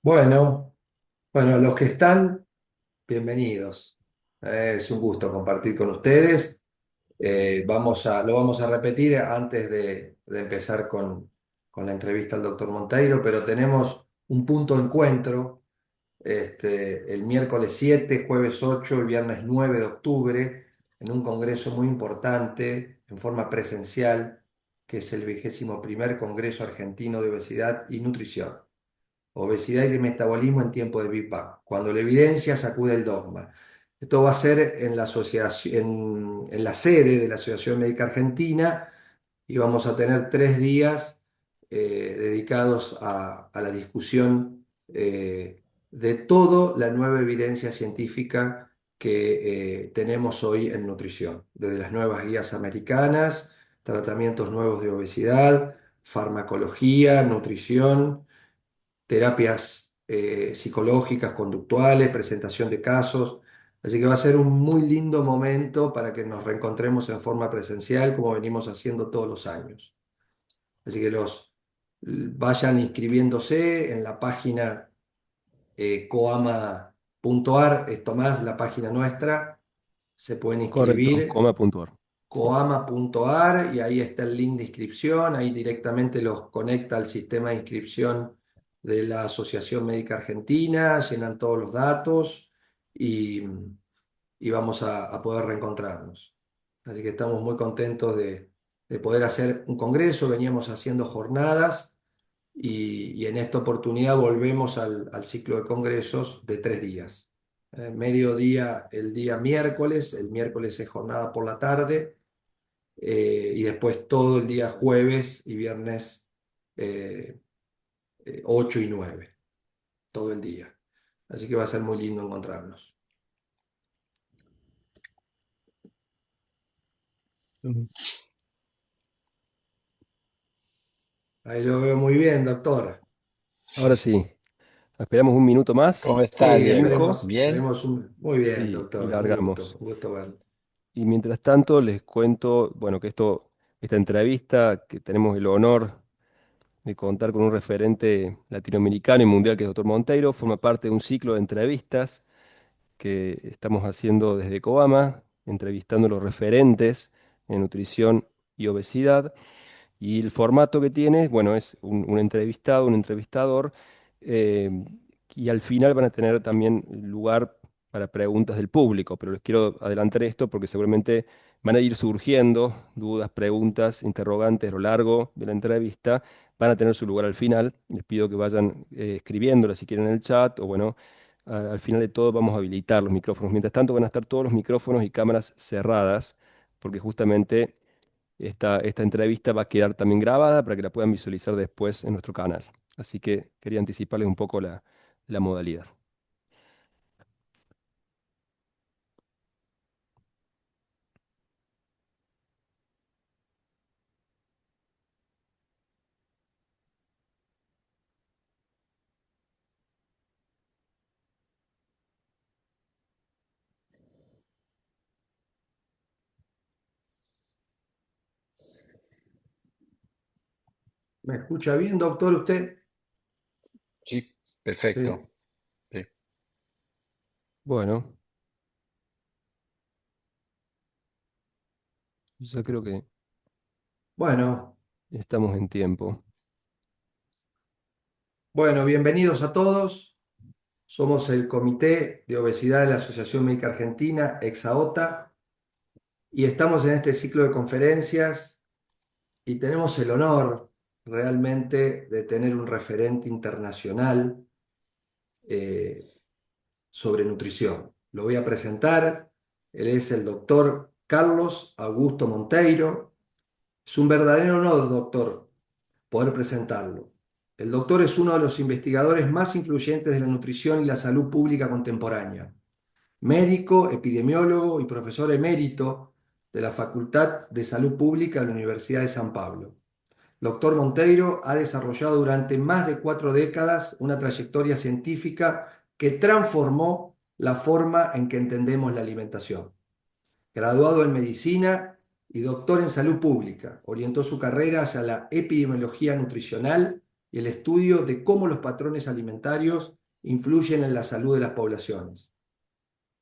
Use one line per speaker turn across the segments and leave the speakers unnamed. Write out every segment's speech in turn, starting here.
Bueno, bueno, los que están, bienvenidos. Es un gusto compartir con ustedes. Lo vamos a repetir antes de empezar con la entrevista al doctor Monteiro, pero tenemos un punto de encuentro el miércoles 7, jueves 8 y viernes 9 de octubre en un congreso muy importante en forma presencial, que es el 21º Congreso Argentino de Obesidad y Nutrición. Obesidad y de metabolismo en tiempo de Big Bang, cuando la evidencia sacude el dogma. Esto va a ser en la en la sede de la Asociación Médica Argentina y vamos a tener 3 días dedicados a la discusión de toda la nueva evidencia científica que tenemos hoy en nutrición, desde las nuevas guías americanas, tratamientos nuevos de obesidad, farmacología, nutrición, terapias psicológicas, conductuales, presentación de casos. Así que va a ser un muy lindo momento para que nos reencontremos en forma presencial como venimos haciendo todos los años. Así que vayan inscribiéndose en la página coama.ar, es Tomás, la página nuestra, se pueden
Correcto,
inscribir
coma puntuar.
coama.ar y ahí está el link de inscripción, ahí directamente los conecta al sistema de inscripción de la Asociación Médica Argentina, llenan todos los datos y, y vamos a poder reencontrarnos. Así que estamos muy contentos de poder hacer un congreso, veníamos haciendo jornadas y en esta oportunidad volvemos al ciclo de congresos de 3 días. Mediodía el día miércoles, el miércoles es jornada por la tarde y después todo el día jueves y viernes eh, 8 y 9 todo el día. Así que va a ser muy lindo encontrarnos.
Ujú.
Ahí lo veo muy bien, doctor.
Ahora sí, esperamos un minuto más,
¿Cómo está,
son
Sí,
Diego?
cinco
¿Bien?
muy bien,
y
doctor.
largamos.
Un gusto verlo.
Y mientras tanto les cuento, bueno, que esta entrevista, que tenemos el honor de contar con un referente latinoamericano y mundial que es el doctor Monteiro, forma parte de un ciclo de entrevistas que estamos haciendo desde Coama, entrevistando a los referentes en nutrición y obesidad. Y el formato que tiene, bueno, es un entrevistado, un entrevistador, eh, y al final van a tener también lugar para preguntas del público, pero les quiero adelantar esto porque seguramente van a ir surgiendo dudas, preguntas, interrogantes a lo largo de la entrevista, van a tener su lugar al final. Les pido que vayan escribiéndolas si quieren en el chat o bueno, al final de todo vamos a habilitar los micrófonos. Mientras tanto van a estar todos los micrófonos y cámaras cerradas porque justamente esta entrevista va a quedar también grabada para que la puedan visualizar después en nuestro canal. Así que quería anticiparles un poco la modalidad.
¿Me escucha bien, doctor, usted?
Sí,
Sí.
perfecto. Sí.
Bueno, yo creo que
Bueno,
estamos en tiempo.
bueno, bienvenidos a todos. Somos el Comité de Obesidad de la Asociación Médica Argentina, EXAOTA, y estamos en este ciclo de conferencias y tenemos el honor realmente de tener un referente internacional eh, sobre nutrición. Lo voy a presentar. Él es el doctor Carlos Augusto Monteiro. Es un verdadero honor, doctor, poder presentarlo. El doctor es uno de los investigadores más influyentes de la nutrición y la salud pública contemporánea. Médico, epidemiólogo y profesor emérito de la Facultad de Salud Pública de la Universidad de San Pablo. Doctor Monteiro ha desarrollado durante más de 4 décadas una trayectoria científica que transformó la forma en que entendemos la alimentación. Graduado en medicina y doctor en salud pública, orientó su carrera hacia la epidemiología nutricional y el estudio de cómo los patrones alimentarios influyen en la salud de las poblaciones.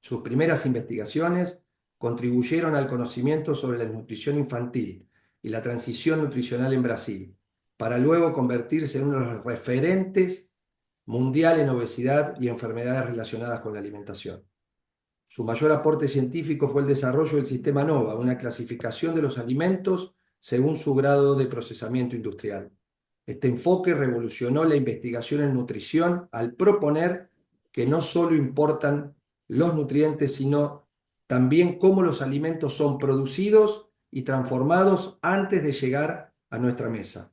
Sus primeras investigaciones contribuyeron al conocimiento sobre la nutrición infantil y la transición nutricional en Brasil, para luego convertirse en uno de los referentes mundial en obesidad y enfermedades relacionadas con la alimentación. Su mayor aporte científico fue el desarrollo del sistema NOVA, una clasificación de los alimentos según su grado de procesamiento industrial. Este enfoque revolucionó la investigación en nutrición al proponer que no solo importan los nutrientes, sino también cómo los alimentos son producidos y transformados antes de llegar a nuestra mesa.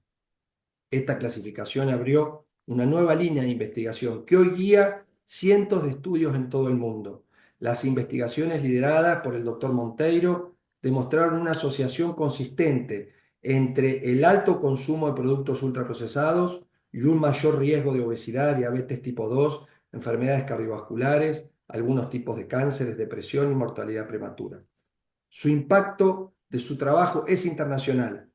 Esta clasificación abrió una nueva línea de investigación que hoy guía cientos de estudios en todo el mundo. Las investigaciones lideradas por el doctor Monteiro demostraron una asociación consistente entre el alto consumo de productos ultraprocesados y un mayor riesgo de obesidad, diabetes tipo 2, enfermedades cardiovasculares, algunos tipos de cánceres, depresión y mortalidad prematura. Su impacto de su trabajo es internacional.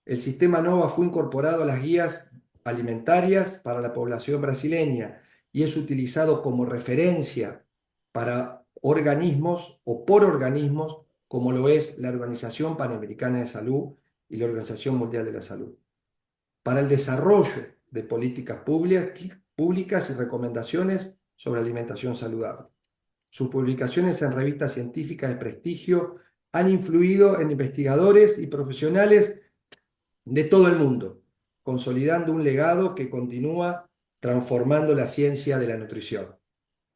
El sistema NOVA fue incorporado a las guías alimentarias para la población brasileña y es utilizado como referencia para organismos o por organismos como lo es la Organización Panamericana de Salud y la Organización Mundial de la Salud, para el desarrollo de políticas públicas y recomendaciones sobre alimentación saludable. Sus publicaciones en revistas científicas de prestigio han influido en investigadores y profesionales de todo el mundo, consolidando un legado que continúa transformando la ciencia de la nutrición.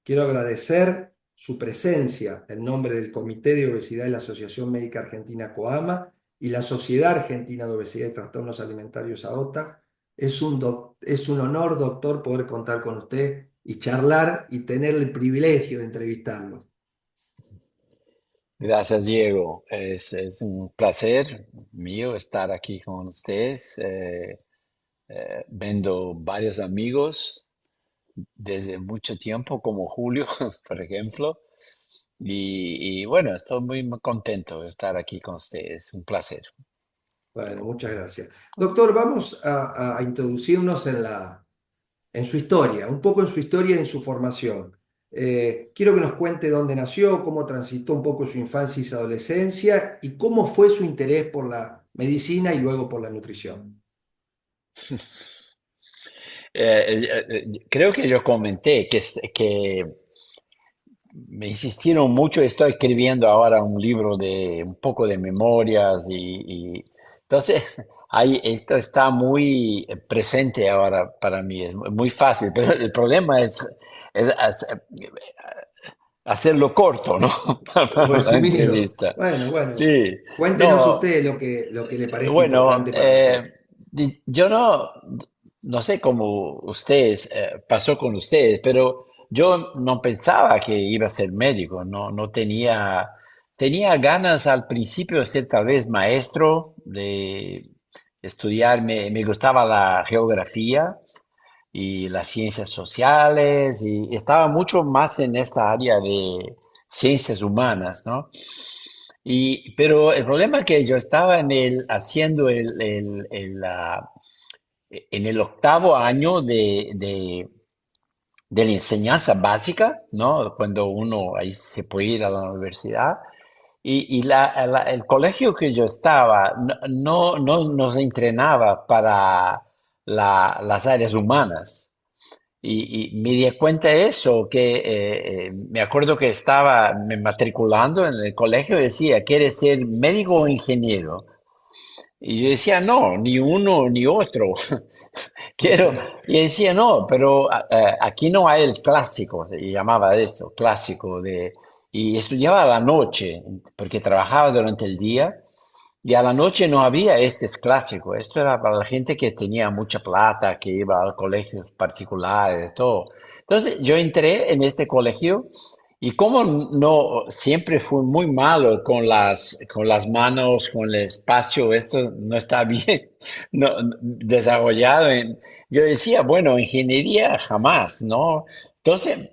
Quiero agradecer su presencia en nombre del Comité de Obesidad de la Asociación Médica Argentina COAMA y la Sociedad Argentina de Obesidad y Trastornos Alimentarios AOTA. Es un honor, doctor, poder contar con usted y charlar y tener el privilegio de entrevistarlo.
Gracias, Diego. Es un placer mío estar aquí con ustedes, viendo varios amigos desde mucho tiempo, como Julio, por ejemplo. Y bueno, estoy muy contento de estar aquí con ustedes. Un placer.
Bueno, muchas gracias. Doctor, vamos a introducirnos en su historia, un poco en su historia y en su formación. Quiero que nos cuente dónde nació, cómo transitó un poco su infancia y su adolescencia y cómo fue su interés por la medicina y luego por la nutrición.
Creo que yo comenté que me insistieron mucho, estoy escribiendo ahora un libro de un poco de memorias entonces ahí esto está muy presente ahora para mí, es muy fácil, pero el problema es hacerlo corto, ¿no? Para la
Resumido.
entrevista.
Bueno,
Sí,
cuéntenos
no,
usted lo que le parezca
bueno,
importante para nosotros.
yo no sé cómo ustedes, pasó con ustedes, pero yo no pensaba que iba a ser médico, no tenía ganas al principio de ser tal vez maestro, de estudiar, me gustaba la geografía y las ciencias sociales y estaba mucho más en esta área de ciencias humanas, ¿no? Pero el problema es que yo estaba haciendo en el octavo año de la enseñanza básica, ¿no? Cuando uno ahí se puede ir a la universidad. El colegio que yo estaba no nos entrenaba para las áreas humanas. Y me di cuenta de eso, que me acuerdo que estaba me matriculando en el colegio y decía, ¿quieres ser médico o ingeniero? Y yo decía, no, ni uno ni otro. Quiero, y decía, no, pero aquí no hay el clásico, y llamaba eso, clásico, y estudiaba a la noche, porque trabajaba durante el día, y a la noche no había este clásico. Esto era para la gente que tenía mucha plata, que iba a colegios particulares, todo. Entonces yo entré en este colegio y como no siempre fui muy malo con las manos, con el espacio, esto no está bien desarrollado. Yo decía, bueno, ingeniería jamás, ¿no? Entonces,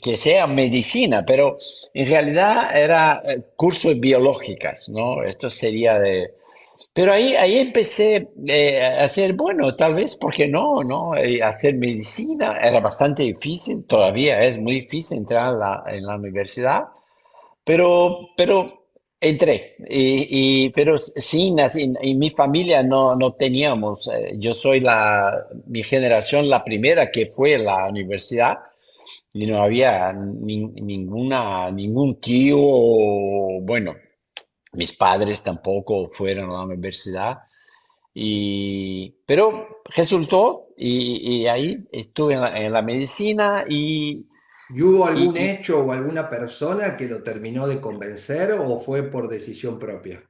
que sea medicina, pero en realidad era cursos biológicas, ¿no? Esto sería de... Pero ahí empecé a hacer, bueno, tal vez, ¿por qué no? ¿No? Hacer medicina era bastante difícil, todavía es muy difícil entrar en la universidad, pero entré. Pero sin, así, en mi familia no teníamos, yo soy mi generación la primera que fue a la universidad y no había ningún tío, bueno, mis padres tampoco fueron a la universidad. Pero resultó y ahí estuve en la medicina
¿Y hubo algún
y
hecho o alguna persona que lo terminó de convencer o fue por decisión propia?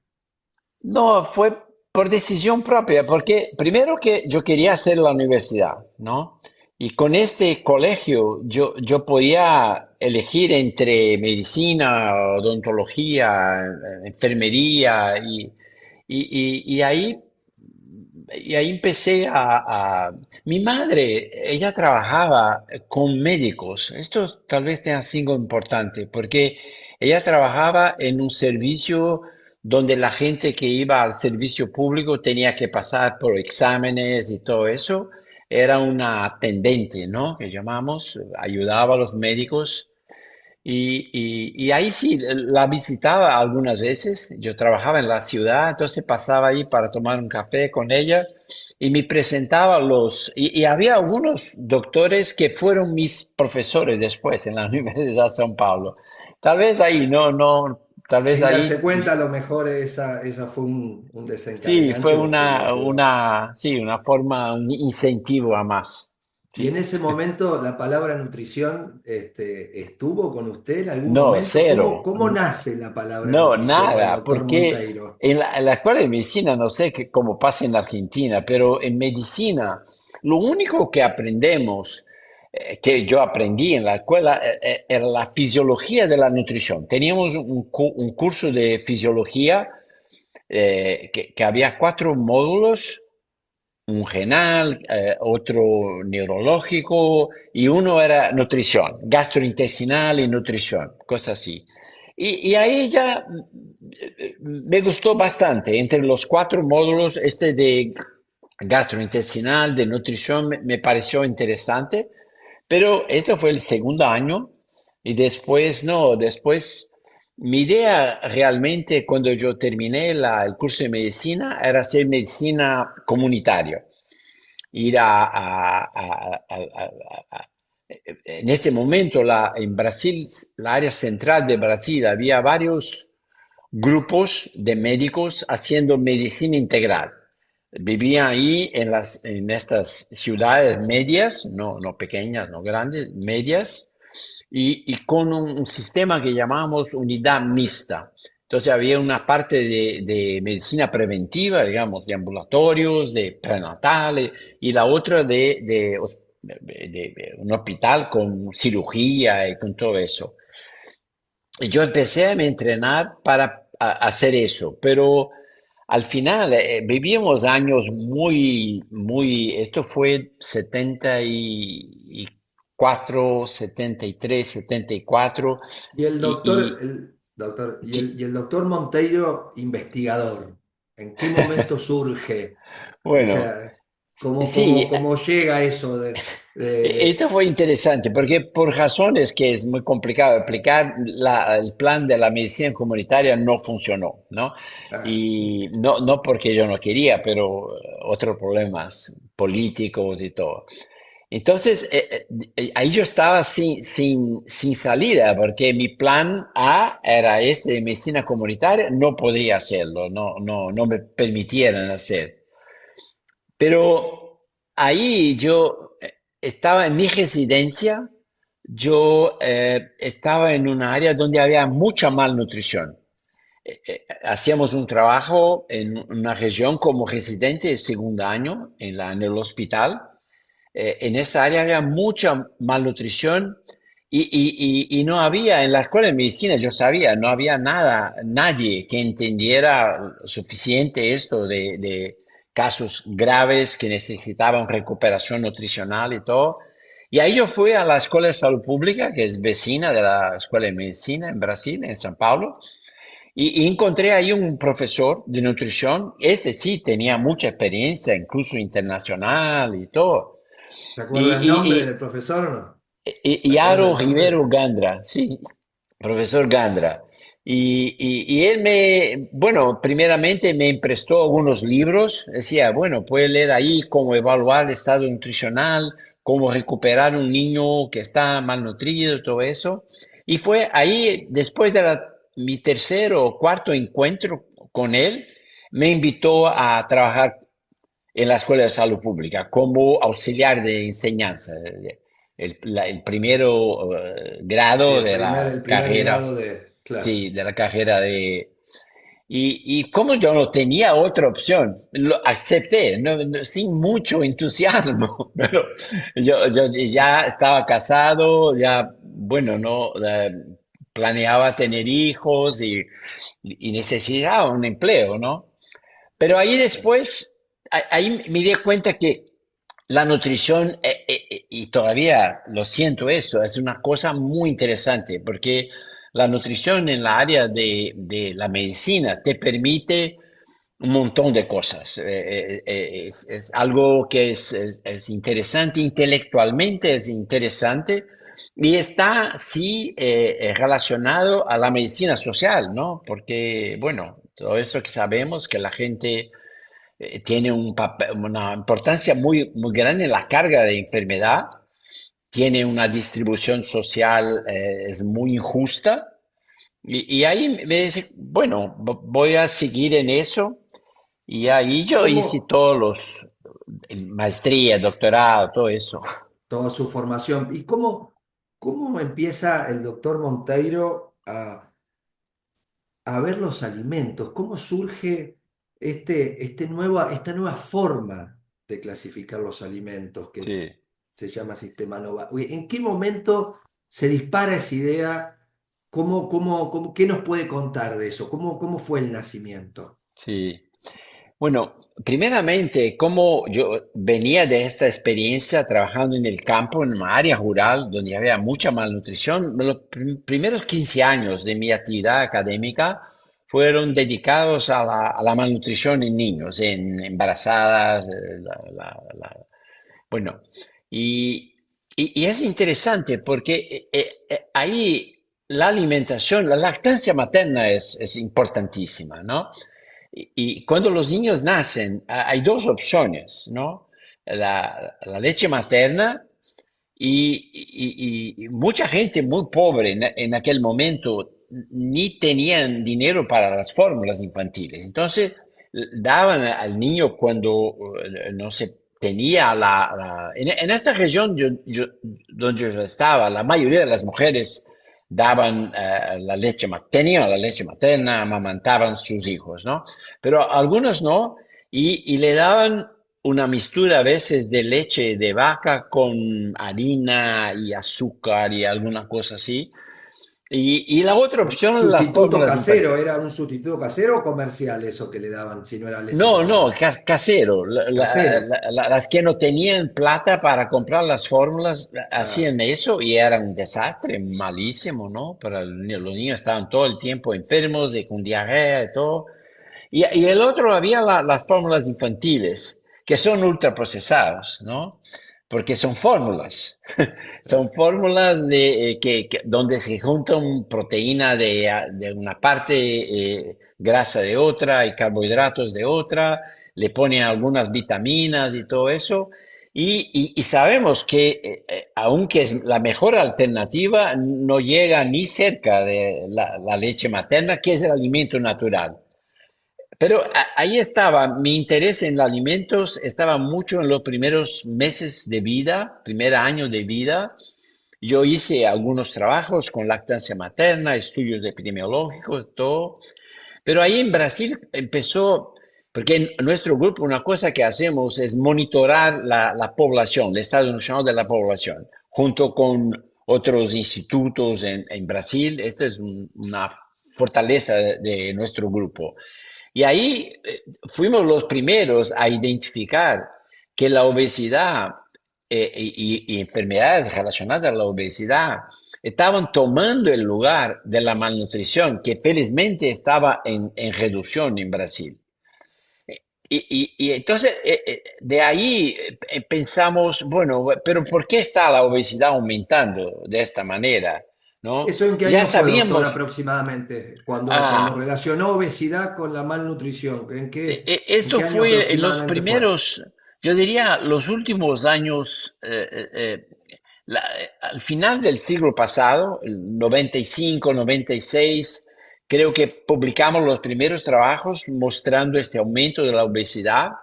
no, fue por decisión propia, porque primero que yo quería hacer la universidad, ¿no? Y con este colegio yo podía elegir entre medicina, odontología, enfermería y y ahí empecé Mi madre, ella trabajaba con médicos. Esto tal vez tenga sido importante, porque ella trabajaba en un servicio donde la gente que iba al servicio público tenía que pasar por exámenes y todo eso. Era una atendente, ¿no? Que llamamos, ayudaba a los médicos y ahí sí, la visitaba algunas veces. Yo trabajaba en la ciudad, entonces pasaba ahí para tomar un café con ella y me presentaba y había algunos doctores que fueron mis profesores después en la Universidad de São Paulo. Tal vez ahí, tal vez
Sin
ahí,
darse cuenta, a lo mejor esa fue un
sí, fue
desencadenante que le ayudó.
sí, una forma, un incentivo a más.
Y en
Sí.
ese momento la palabra nutrición estuvo con usted en algún
No,
momento.
cero.
¿Cómo nace la palabra
No,
nutrición con el
nada,
doctor
porque
Monteiro?
en la escuela de medicina, no sé cómo pasa en Argentina, pero en medicina lo único que aprendemos, que yo aprendí en la escuela, era la fisiología de la nutrición. Teníamos un curso de fisiología que había cuatro módulos, un renal, otro neurológico y uno era nutrición, gastrointestinal y nutrición, cosas así. Y ahí ya me gustó bastante. Entre los cuatro módulos, este de gastrointestinal, de nutrición, me pareció interesante, pero este fue el segundo año y después no, después mi idea realmente cuando yo terminé el curso de medicina era hacer medicina comunitaria ir en este momento en Brasil, la área central de Brasil, había varios grupos de médicos haciendo medicina integral. Vivían ahí en estas ciudades medias, no pequeñas, no grandes, medias, y con un sistema que llamamos unidad mixta. Entonces había una parte de medicina preventiva, digamos, de ambulatorios, de prenatales, y la otra de un hospital con cirugía y con todo eso. Y yo empecé a me entrenar para hacer eso, pero al final vivíamos años esto fue 74, 73, 74,
Y el doctor,
y
y el doctor Monteiro, investigador, ¿en qué momento surge? O
bueno,
sea,
sí,
cómo llega eso
esto fue interesante porque por razones que es muy complicado explicar, el plan de la medicina comunitaria no funcionó, ¿no?
ah,
Y no porque yo no quería, pero otros problemas políticos y todo. Entonces, ahí yo estaba sin salida porque mi plan A era este de medicina comunitaria, no podía hacerlo, no me permitieran hacer. Pero ahí yo estaba en mi residencia, yo estaba en un área donde había mucha malnutrición. Hacíamos un trabajo en una región como residente de segundo año en el hospital. En esa área había mucha malnutrición y no había, en la escuela de medicina yo sabía, no había nadie que entendiera suficiente esto de casos graves que necesitaban recuperación nutricional y todo. Y ahí yo fui a la Escuela de Salud Pública, que es vecina de la Escuela de Medicina en Brasil, en São Paulo, Y encontré ahí un profesor de nutrición, este sí tenía mucha experiencia, incluso internacional y todo.
¿Te acuerdas el nombre
Y,
del profesor o no? ¿Te acuerdas
Yaro
el nombre?
Rivero Gandra, sí, profesor Gandra. Y él me, bueno, primeramente me prestó algunos libros. Decía, bueno, puede leer ahí cómo evaluar el estado nutricional, cómo recuperar un niño que está malnutrido, todo eso. Y fue ahí, después de mi tercer o cuarto encuentro con él, me invitó a trabajar en la Escuela de Salud Pública como auxiliar de enseñanza, el primero
Sí,
grado de la
el primer
carrera,
grado de... Claro.
sí, de la carrera de... Y como yo no tenía otra opción, lo acepté, sin mucho entusiasmo, pero yo ya estaba casado, ya, bueno, no planeaba tener hijos y necesitaba un empleo, ¿no? Pero ahí después, ahí me di cuenta que la nutrición, y todavía lo siento eso, es una cosa muy interesante, porque la nutrición en la área de la medicina te permite un montón de cosas. Es algo que es interesante, intelectualmente es interesante, y está, sí, relacionado a la medicina social, ¿no? Porque, bueno, todo esto que sabemos, que la gente tiene una importancia muy, muy grande en la carga de enfermedad, tiene una distribución social, es muy injusta. Y ahí me dice, bueno, voy a seguir en eso. Y ahí yo hice
¿Cómo
todos los, maestría, doctorado, todo eso.
toda su formación? ¿Y cómo empieza el doctor Monteiro a ver los alimentos? ¿Cómo surge esta nueva forma de clasificar los alimentos que
Sí,
se llama sistema Nova? Oye, ¿en qué momento se dispara esa idea? ¿Qué nos puede contar de eso? ¿Cómo fue el nacimiento?
sí. Bueno, primeramente, como yo venía de esta experiencia trabajando en el campo, en una área rural donde había mucha malnutrición, los primeros 15 años de mi actividad académica fueron dedicados a la malnutrición en niños, en embarazadas, bueno, y, y es interesante porque ahí la alimentación, la lactancia materna es importantísima, ¿no? Y cuando los niños nacen, hay dos opciones, ¿no? La leche materna y mucha gente muy pobre en aquel momento ni tenían dinero para las fórmulas infantiles. Entonces, daban al niño cuando no se tenía en esta región donde yo estaba, la mayoría de las mujeres daban tenían la leche materna, amamantaban sus hijos, ¿no? Pero algunos no, y le daban una mixtura a veces de leche de vaca con harina y azúcar y alguna cosa así. Y la otra opción, las
Sustituto
fórmulas
casero,
infantiles.
¿era un sustituto casero o comercial eso que le daban si no era leche
No, no,
materna?
casero.
Casero.
Las que no tenían plata para comprar las fórmulas
Ah,
hacían eso y era un desastre, malísimo, ¿no? Los niños estaban todo el tiempo enfermos, con diarrea y todo. Y el otro había las fórmulas infantiles, que son ultraprocesadas, ¿no? Porque son fórmulas. Son
claro.
fórmulas donde se juntan proteína de una parte, grasa de otra y carbohidratos de otra, le ponen algunas vitaminas y todo eso. Y sabemos que, aunque es la mejor alternativa, no llega ni cerca de la leche materna, que es el alimento natural. Pero ahí estaba, mi interés en los alimentos estaba mucho en los primeros meses de vida, primer año de vida. Yo hice algunos trabajos con lactancia materna, estudios epidemiológicos, todo. Pero ahí en Brasil empezó, porque en nuestro grupo una cosa que hacemos es monitorar la población, el estado nutricional de la población, junto con otros institutos en Brasil. Esta es una fortaleza de nuestro grupo. Y ahí fuimos los primeros a identificar que la obesidad y enfermedades relacionadas a la obesidad estaban tomando el lugar de la malnutrición, que felizmente estaba en reducción en Brasil. Y entonces, de ahí pensamos, bueno, pero ¿por qué está la obesidad aumentando de esta manera? ¿No?
¿Eso en qué
Ya
año fue, doctor,
sabíamos,
aproximadamente? Cuando
ah,
relacionó obesidad con la malnutrición. En
esto
qué año
fue en los
aproximadamente fue?
primeros, yo diría, los últimos años, al final del siglo pasado, el 95, 96, creo que publicamos los primeros trabajos mostrando este aumento de la obesidad.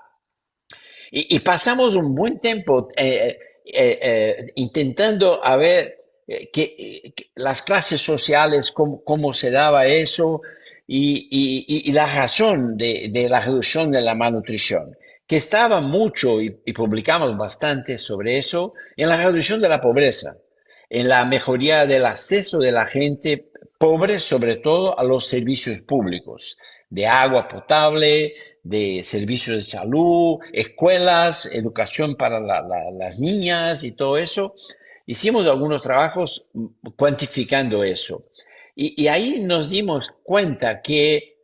Y pasamos un buen tiempo intentando a ver las clases sociales, cómo se daba eso y la razón de la reducción de la malnutrición, que estaba mucho, y publicamos bastante sobre eso, en la reducción de la pobreza, en la mejoría del acceso de la gente pobre, sobre todo a los servicios públicos, de agua potable, de servicios de salud, escuelas, educación para las niñas y todo eso. Hicimos algunos trabajos cuantificando eso. Y ahí nos dimos cuenta que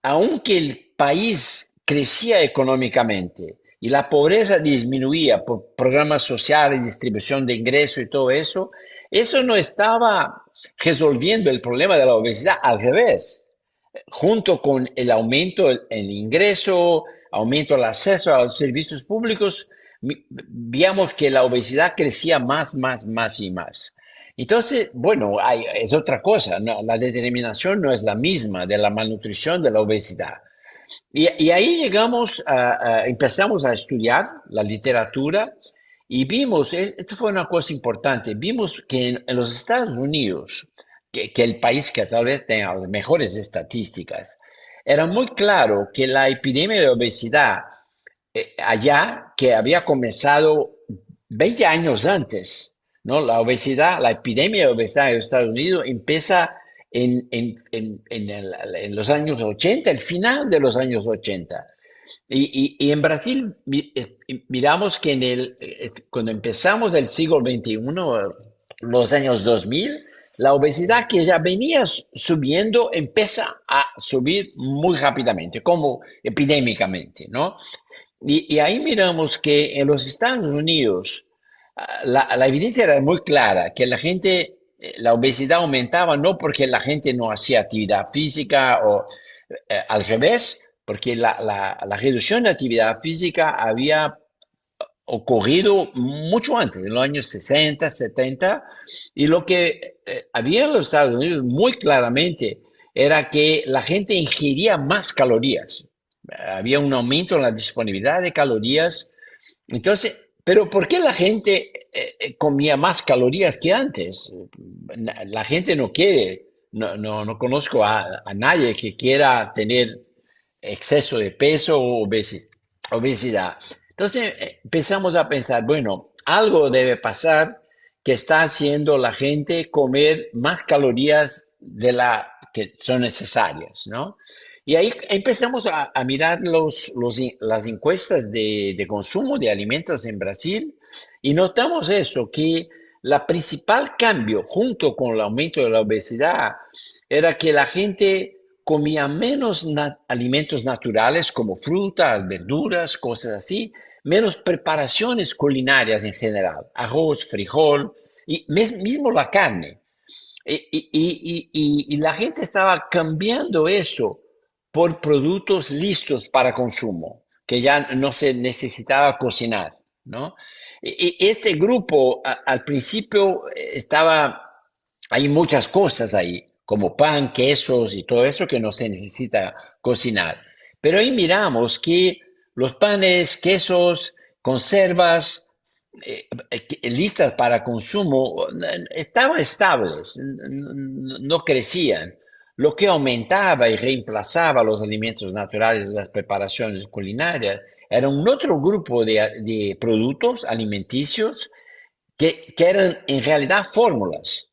aunque el país crecía económicamente y la pobreza disminuía por programas sociales, distribución de ingresos y todo eso no estaba resolviendo el problema de la obesidad, al revés, junto con el aumento en ingreso, aumento del acceso a los servicios públicos, veíamos que la obesidad crecía más y más. Entonces, bueno, es otra cosa, ¿no? La determinación no es la misma de la malnutrición de la obesidad. Y ahí empezamos a estudiar la literatura y vimos, esto fue una cosa importante, vimos que en los Estados Unidos, que el país que tal vez tenga las mejores estadísticas, era muy claro que la epidemia de obesidad allá, que había comenzado 20 años antes, ¿no? La obesidad, la epidemia de obesidad en Estados Unidos empieza en los años 80, el final de los años 80. Y en Brasil miramos que cuando empezamos el siglo XXI, los años 2000, la obesidad que ya venía subiendo empieza a subir muy rápidamente, como epidémicamente, ¿no? Y ahí miramos que en los Estados Unidos la evidencia era muy clara, que la obesidad aumentaba no porque la gente no hacía actividad física o al revés, porque la reducción de actividad física había ocurrido mucho antes, en los años 60, 70, y lo que había en los Estados Unidos muy claramente era que la gente ingería más calorías. Había un aumento en la disponibilidad de calorías. Entonces, pero ¿por qué la gente comía más calorías que antes? La gente no quiere, no conozco a nadie que quiera tener exceso de peso o obesidad. Entonces empezamos a pensar, bueno, algo debe pasar que está haciendo la gente comer más calorías de la que son necesarias, ¿no? Y ahí empezamos a mirar las encuestas de consumo de alimentos en Brasil y notamos eso, que la principal cambio junto con el aumento de la obesidad era que la gente comía menos alimentos naturales como frutas, verduras, cosas así, menos preparaciones culinarias en general, arroz, frijol y mismo la carne. Y la gente estaba cambiando eso por productos listos para consumo, que ya no se necesitaba cocinar, ¿no? Y este grupo al principio hay muchas cosas ahí, como pan, quesos y todo eso que no se necesita cocinar. Pero ahí miramos que los panes, quesos, conservas, listas para consumo estaban estables, no crecían. Lo que aumentaba y reemplazaba los alimentos naturales de las preparaciones culinarias era un otro grupo de productos alimenticios que eran en realidad fórmulas.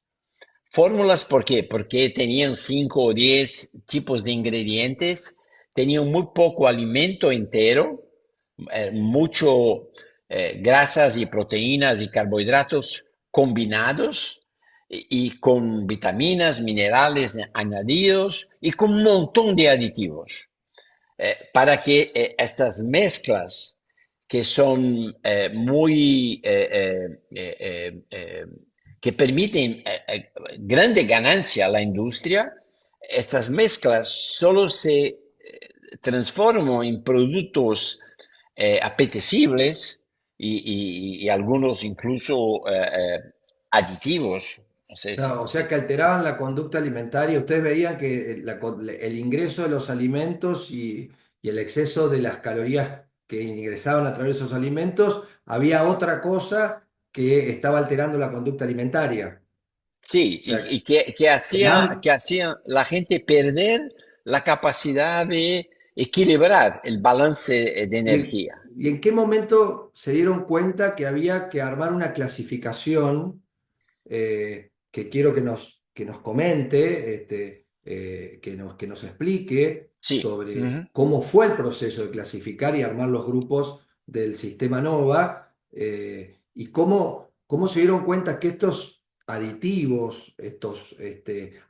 Fórmulas, ¿por qué? Porque tenían 5 o 10 tipos de ingredientes, tenían muy poco alimento entero, mucho grasas y proteínas y carbohidratos combinados y con vitaminas, minerales añadidos y con un montón de aditivos para que estas mezclas que son que permiten grande ganancia a la industria, estas mezclas solo se transforman en productos apetecibles y algunos incluso aditivos. No sé
Claro, o sea
si-
que alteraban la conducta alimentaria. Ustedes veían que el ingreso de los alimentos y el exceso de las calorías que ingresaban a través de esos alimentos, había otra cosa que estaba alterando la conducta alimentaria.
Sí,
O sea,
y que
el
hacía la gente perder la capacidad de equilibrar el balance de energía.
y en qué momento se dieron cuenta que había que armar una clasificación que quiero que nos comente, que nos explique
Sí.
sobre
Ujú,
cómo fue el proceso de clasificar y armar los grupos del sistema NOVA y cómo se dieron cuenta que estos aditivos, estos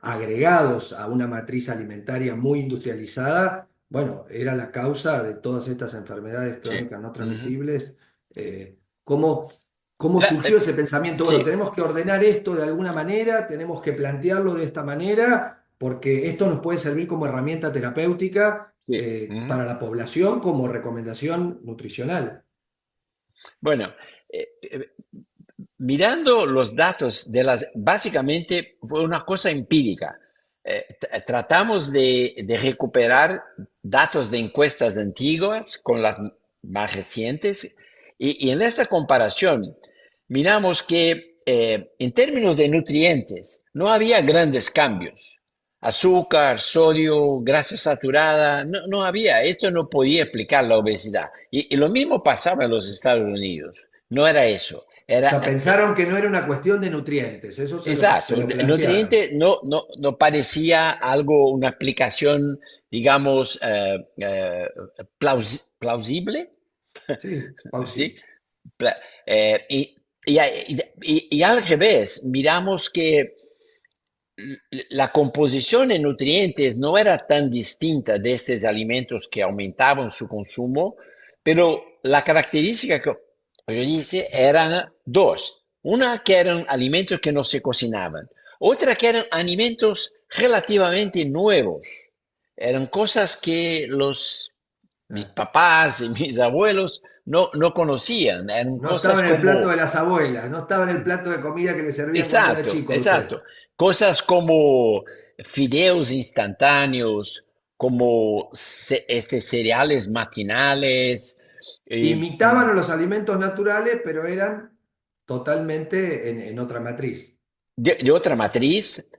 agregados a una matriz alimentaria muy industrializada, bueno, era la causa de todas estas enfermedades
sí.
crónicas no
Ujú.
transmisibles. ¿Cómo, cómo surgió ese pensamiento? Bueno,
Sí,
tenemos que ordenar esto de alguna manera, tenemos que plantearlo de esta manera, porque esto nos puede servir como herramienta terapéutica
sí. Ujú.
para la población como recomendación nutricional.
Bueno, mirando los datos básicamente fue una cosa empírica. Tratamos de recuperar datos de encuestas antiguas con las más recientes y en esta comparación miramos que en términos de nutrientes no había grandes cambios. Azúcar, sodio, grasa saturada, no había. Esto no podía explicar la obesidad. Y lo mismo pasaba en los Estados Unidos. No era eso.
O sea, pensaron que no era una cuestión de nutrientes, eso se
Exacto,
lo
el
plantearon.
nutriente no parecía algo, una aplicación, digamos, plausible,
Sí,
¿sí?
Pausi.
Pla- eh, y, y al revés, miramos que la composición de nutrientes no era tan distinta de estos alimentos que aumentaban su consumo, pero la característica que yo dice eran dos. Una que eran alimentos que no se cocinaban, otra que eran alimentos relativamente nuevos. Eran cosas que mis
Ah,
papás y mis abuelos no conocían. Eran
no
cosas
estaba en el plato
como
de las abuelas, no estaba en el plato de comida que le servían cuando era
exacto,
chico a usted.
exacto. Cosas como fideos instantáneos, como cereales matinales, eh,
Imitaban a los alimentos naturales, pero eran totalmente en otra matriz.
de otra matriz,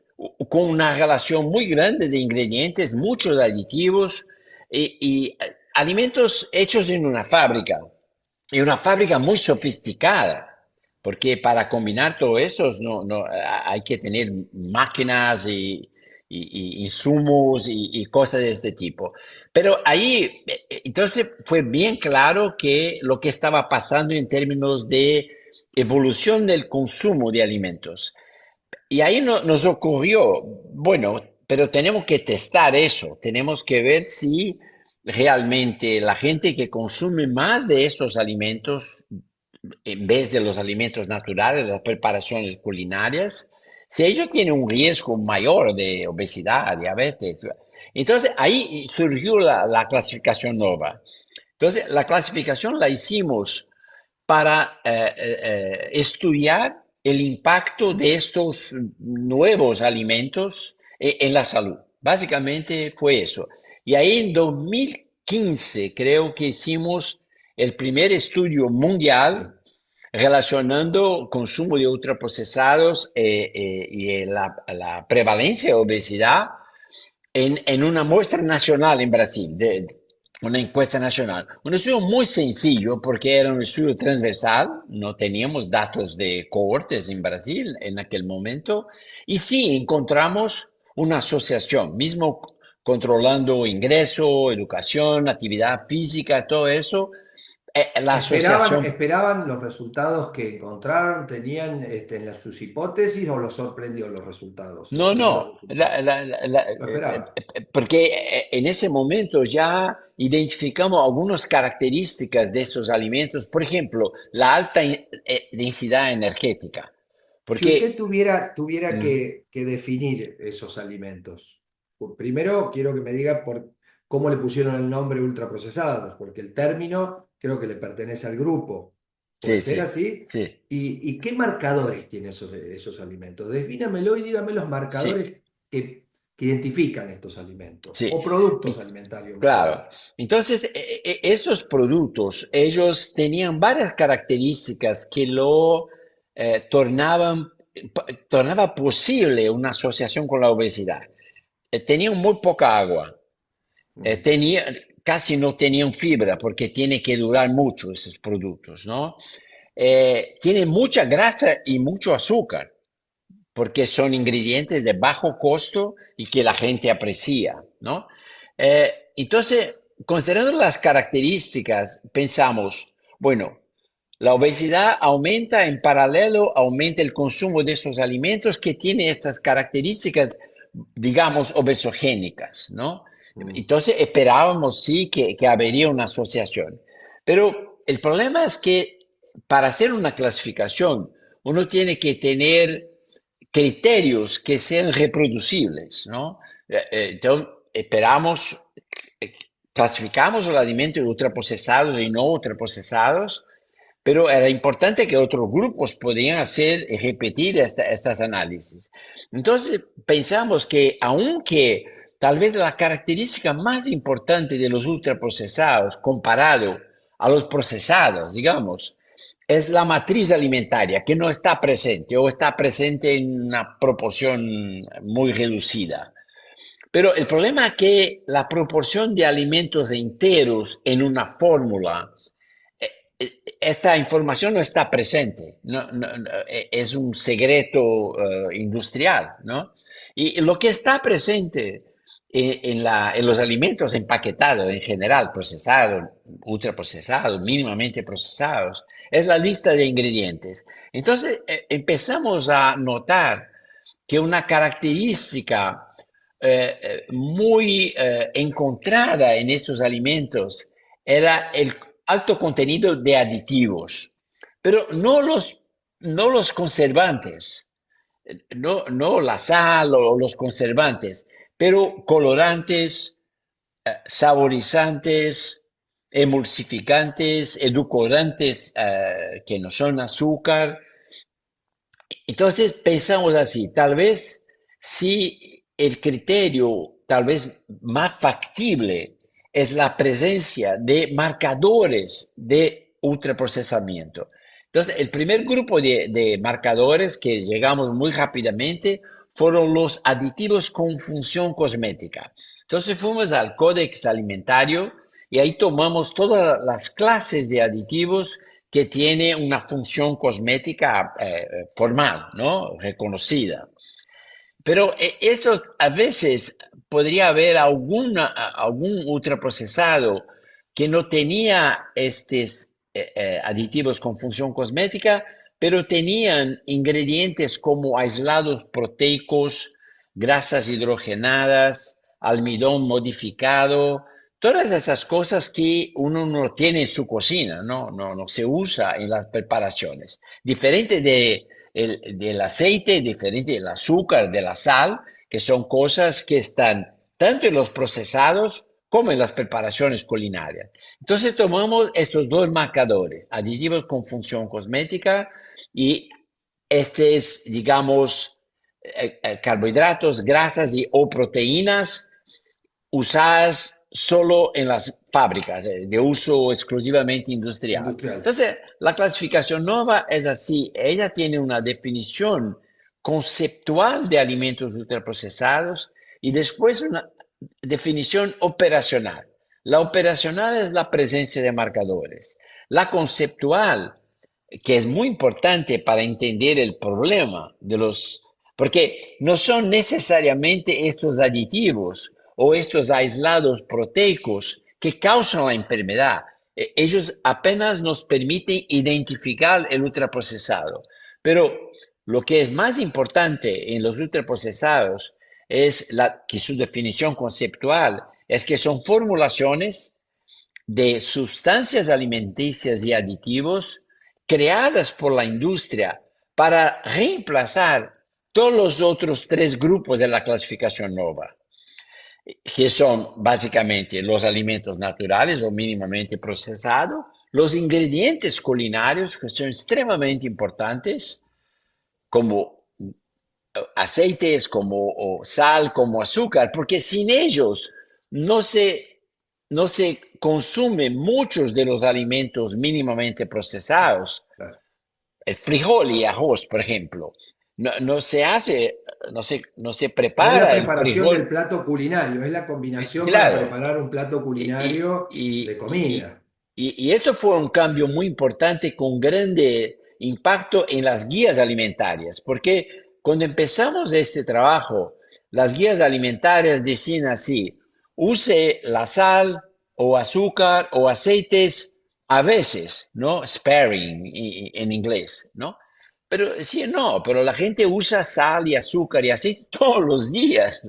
con una relación muy grande de ingredientes, muchos aditivos y alimentos hechos en una fábrica, y una fábrica muy sofisticada. Porque para combinar todo eso hay que tener máquinas y insumos y cosas de este tipo. Pero ahí, entonces fue bien claro que lo que estaba pasando en términos de evolución del consumo de alimentos. Y ahí nos ocurrió, bueno, pero tenemos que testar eso, tenemos que ver si realmente la gente que consume más de estos alimentos en vez de los alimentos naturales, las preparaciones culinarias, si ellos tienen un riesgo mayor de obesidad, diabetes. Entonces ahí surgió la clasificación NOVA. Entonces la clasificación la hicimos para estudiar el impacto de estos nuevos alimentos en la salud. Básicamente fue eso. Y ahí en 2015 creo que hicimos el primer estudio mundial
Sí.
relacionando consumo de ultraprocesados y la prevalencia de obesidad en una muestra nacional en Brasil, una encuesta nacional. Un estudio muy sencillo porque era un estudio transversal, no teníamos datos de cohortes en Brasil en aquel momento, y sí encontramos una asociación, mismo controlando ingreso, educación, actividad física, todo eso, La asociación.
¿Esperaban los resultados que encontraron? ¿Tenían sus hipótesis o los sorprendió los resultados, los
No,
primeros
no,
resultados? Lo esperaban.
porque en ese momento ya identificamos algunas características de esos alimentos, por ejemplo, la alta densidad energética,
Si usted
porque
tuviera
mm,
que definir esos alimentos, primero quiero que me diga cómo le pusieron el nombre ultraprocesados, porque el término creo que le pertenece al grupo. ¿Puede
sí,
ser
sí,
así?
sí,
¿Y qué marcadores tienen esos alimentos? Defínamelo y dígame los
sí,
marcadores que identifican estos alimentos
sí.
o productos
Y,
alimentarios, mejor
claro,
dicho.
entonces esos productos, ellos tenían varias características que lo tornaba posible una asociación con la obesidad. Tenían muy poca agua,
Mm,
tenía, casi no tenían fibra porque tiene que durar mucho esos productos, ¿no? Tienen mucha grasa y mucho azúcar porque son ingredientes de bajo costo y que la gente aprecia, ¿no? Entonces, considerando las características, pensamos, bueno, la obesidad aumenta, en paralelo aumenta el consumo de estos alimentos que tienen estas características, digamos, obesogénicas, ¿no?
mm.
Entonces esperábamos, sí, que habría una asociación. Pero el problema es que para hacer una clasificación, uno tiene que tener criterios que sean reproducibles, ¿no? Entonces, esperamos, eh, clasificamos los alimentos ultraprocesados y no ultraprocesados, pero era importante que otros grupos podían hacer y repetir estas análisis. Entonces, pensamos que aunque tal vez la característica más importante de los ultraprocesados comparado a los procesados, digamos, es la matriz alimentaria, que no está presente o está presente en una proporción muy reducida. Pero el problema es que la proporción de alimentos enteros en una fórmula esta información no está presente, es un secreto industrial, ¿no? Y lo que está presente en los alimentos empaquetados en general, procesados, ultraprocesados, mínimamente procesados, es la lista de ingredientes. Entonces empezamos a notar que una característica muy encontrada en estos alimentos era el alto contenido de aditivos, pero no los conservantes, no la sal o los conservantes, pero colorantes, saborizantes, emulsificantes, edulcorantes que no son azúcar. Entonces pensamos así, tal vez si el criterio tal vez más factible es la presencia de marcadores de ultraprocesamiento. Entonces, el primer grupo de marcadores que llegamos muy rápidamente fueron los aditivos con función cosmética. Entonces fuimos al Códex Alimentario y ahí tomamos todas las clases de aditivos que tiene una función cosmética formal, ¿no? Reconocida. Pero estos a veces podría haber algún ultraprocesado que no tenía estos aditivos con función cosmética, pero tenían ingredientes como aislados proteicos, grasas hidrogenadas, almidón modificado, todas esas cosas que uno no tiene en su cocina, no se usa en las preparaciones. Diferente del aceite, diferente del azúcar, de la sal, que son cosas que están tanto en los procesados como en las preparaciones culinarias. Entonces tomamos estos dos marcadores, aditivos con función cosmética y estos, digamos, carbohidratos, grasas y o proteínas usadas solo en las fábricas, de uso exclusivamente industrial.
Industrial.
Entonces, la clasificación nueva es así, ella tiene una definición conceptual de alimentos ultraprocesados y después una definición operacional. La operacional es la presencia de marcadores. La conceptual, que es muy importante para entender el problema de los, porque no son necesariamente estos aditivos o estos aislados proteicos que causan la enfermedad. Ellos apenas nos permiten identificar el ultraprocesado. Pero lo que es más importante en los ultraprocesados es que su definición conceptual es que son formulaciones de sustancias alimenticias y aditivos creadas por la industria para reemplazar todos los otros tres grupos de la clasificación NOVA, que son básicamente los alimentos naturales o mínimamente procesados, los ingredientes culinarios, que son extremadamente importantes, como aceites, como sal, como azúcar, porque sin ellos no se, no se consumen muchos de los alimentos mínimamente procesados.
Claro.
El frijol y arroz, por ejemplo. No se hace, no se
Es la
prepara el
preparación del
frijol.
plato culinario, es la combinación para
Claro,
preparar un plato
y,
culinario de
y, y,
comida.
y esto fue un cambio muy importante con grande impacto en las guías alimentarias, porque cuando empezamos este trabajo, las guías alimentarias decían así: use la sal o azúcar o aceites a veces, ¿no? Sparing en inglés, ¿no? Pero sí, no, pero la gente usa sal y azúcar y aceite todos los días,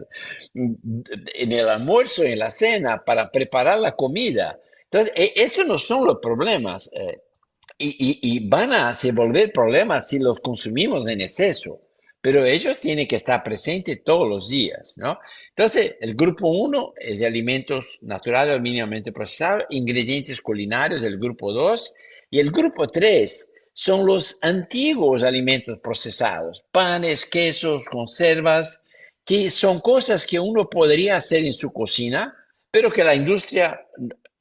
en el almuerzo, en la cena, para preparar la comida. Entonces, estos no son los problemas, y van a se volver problemas si los consumimos en exceso, pero ellos tienen que estar presentes todos los días, ¿no? Entonces, el grupo uno es de alimentos naturales o mínimamente procesados, ingredientes culinarios, el grupo 2, y el grupo 3 son los antiguos alimentos procesados, panes, quesos, conservas, que son cosas que uno podría hacer en su cocina, pero que la industria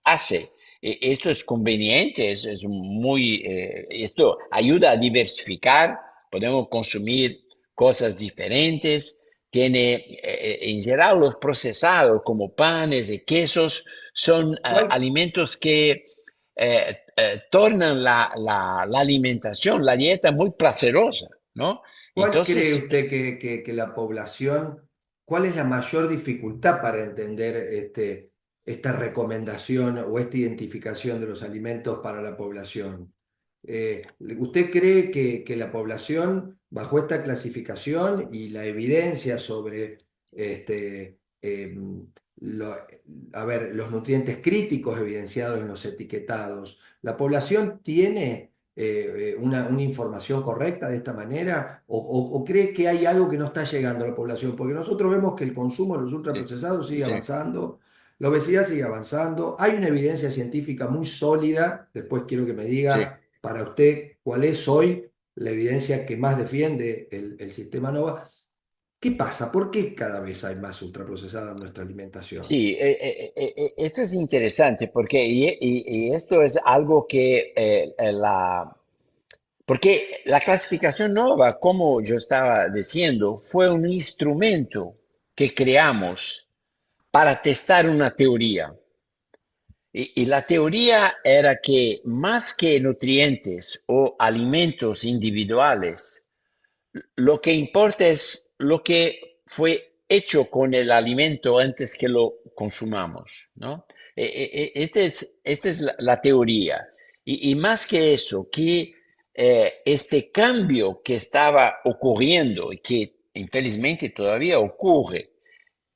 hace. Esto es conveniente, es muy, esto ayuda a diversificar, podemos consumir cosas diferentes. Tiene, en general, los procesados como panes y quesos son
¿Cuál,
alimentos que tornan la alimentación, la dieta muy placerosa, ¿no?
cuál cree
Entonces,
usted que la población, cuál es la mayor dificultad para entender esta recomendación o esta identificación de los alimentos para la población? ¿Usted cree que la población, bajo esta clasificación y la evidencia sobre lo- a ver, los nutrientes críticos evidenciados en los etiquetados, la población tiene una información correcta de esta manera o cree que hay algo que no está llegando a la población? Porque nosotros vemos que el consumo de los
sí,
ultraprocesados sigue
sí,
avanzando, la obesidad sigue avanzando, hay una evidencia científica muy sólida. Después quiero que me
sí.
diga para usted cuál es hoy la evidencia que más defiende el sistema NOVA. ¿Qué pasa? ¿Por qué cada vez hay más ultraprocesada en nuestra alimentación?
Sí, esto es interesante porque y esto es algo que porque la clasificación NOVA, como yo estaba diciendo, fue un instrumento que creamos para testar una teoría. Y la teoría era que más que nutrientes o alimentos individuales, lo que importa es lo que fue hecho con el alimento antes que lo consumamos, ¿no? Esta es la teoría. Y más que eso, que este cambio que estaba ocurriendo y que infelizmente todavía ocurre,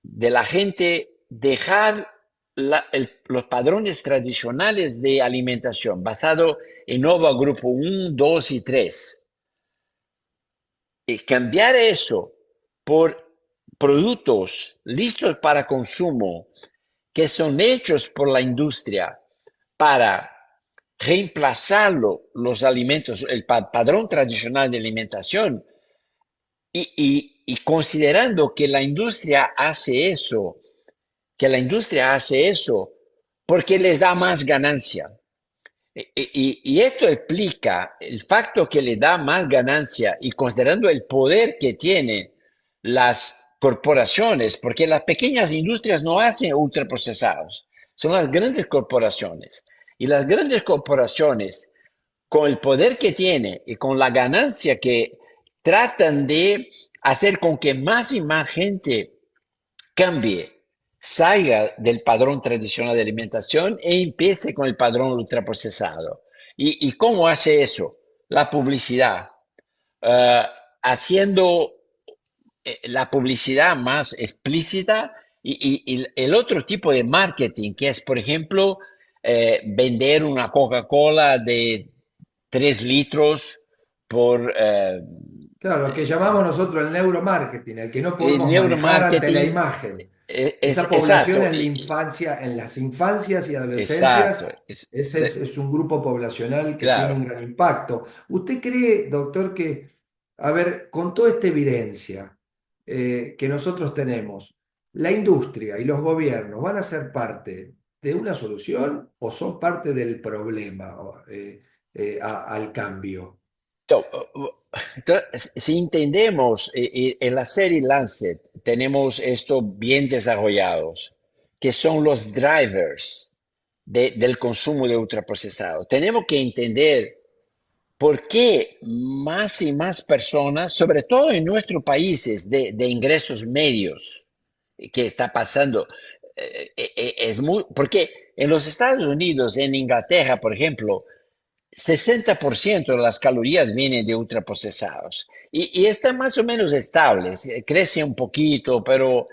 de la gente dejar los padrones tradicionales de alimentación basado en NOVA Grupo 1, 2 y 3, y cambiar eso por productos listos para consumo que son hechos por la industria para reemplazarlo, los alimentos, el padrón tradicional de alimentación, y considerando que la industria hace eso porque les da más ganancia. Y esto explica el facto que le da más ganancia y considerando el poder que tienen las corporaciones, porque las pequeñas industrias no hacen ultraprocesados, son las grandes corporaciones. Y las grandes corporaciones, con el poder que tienen y con la ganancia que tratan de hacer con que más y más gente cambie salga del padrón tradicional de alimentación e empiece con el padrón ultraprocesado. ¿Y cómo hace eso? La publicidad. Eh, Haciendo la publicidad más explícita y el otro tipo de marketing, que es, por ejemplo, vender una Coca-Cola de 3 litros por
Claro, lo que llamamos nosotros el neuromarketing, el que no podemos manejar ante la
neuromarketing.
imagen.
Es
Esa población
exacto,
en la infancia, en las infancias y
exacto.
adolescencias, ese es un grupo poblacional que tiene
Claro.
un gran impacto. ¿Usted cree, doctor, que, a ver, con toda esta evidencia que nosotros tenemos, la industria y los gobiernos van a ser parte de una solución o son parte del problema al cambio?
Si entendemos en la serie Lancet, tenemos esto bien desarrollados, que son los drivers del consumo de ultraprocesados. Tenemos que entender por qué más y más personas, sobre todo en nuestros países de ingresos medios, que está pasando, es muy, porque en los Estados Unidos, en Inglaterra, por ejemplo, 60% de las calorías vienen de ultraprocesados y están más o menos estables, crece un poquito, pero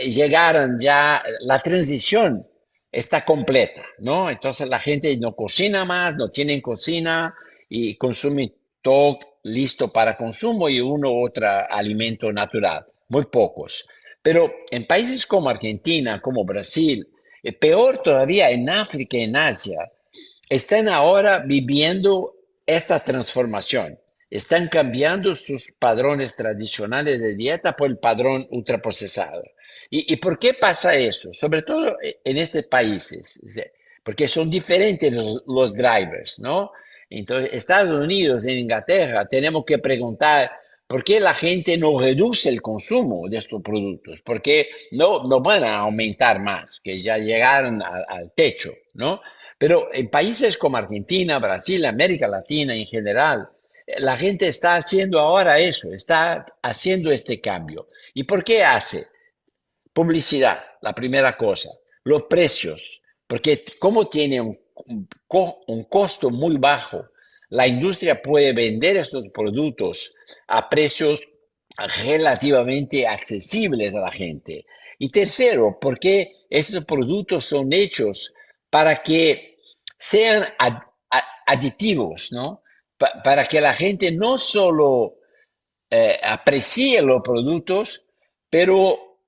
llegaron ya, la transición está completa, ¿no? Entonces la gente no cocina más, no tiene cocina y consume todo listo para consumo y uno u otro alimento natural, muy pocos. Pero en países como Argentina, como Brasil, peor todavía en África y en Asia, están ahora viviendo esta transformación. Están cambiando sus padrones tradicionales de dieta por el padrón ultraprocesado. ¿Y por qué pasa eso? Sobre todo en estos países, porque son diferentes los drivers, ¿no? Entonces, Estados Unidos, en Inglaterra, tenemos que preguntar por qué la gente no reduce el consumo de estos productos, porque no van a aumentar más, que ya llegaron al techo, ¿no? Pero en países como Argentina, Brasil, América Latina en general, la gente está haciendo ahora eso, está haciendo este cambio. ¿Y por qué hace? Publicidad, la primera cosa. Los precios, porque como tiene un costo muy bajo, la industria puede vender estos productos a precios relativamente accesibles a la gente. Y tercero, porque estos productos son hechos para que sean aditivos, ¿no? Para que la gente no solo aprecie los productos, pero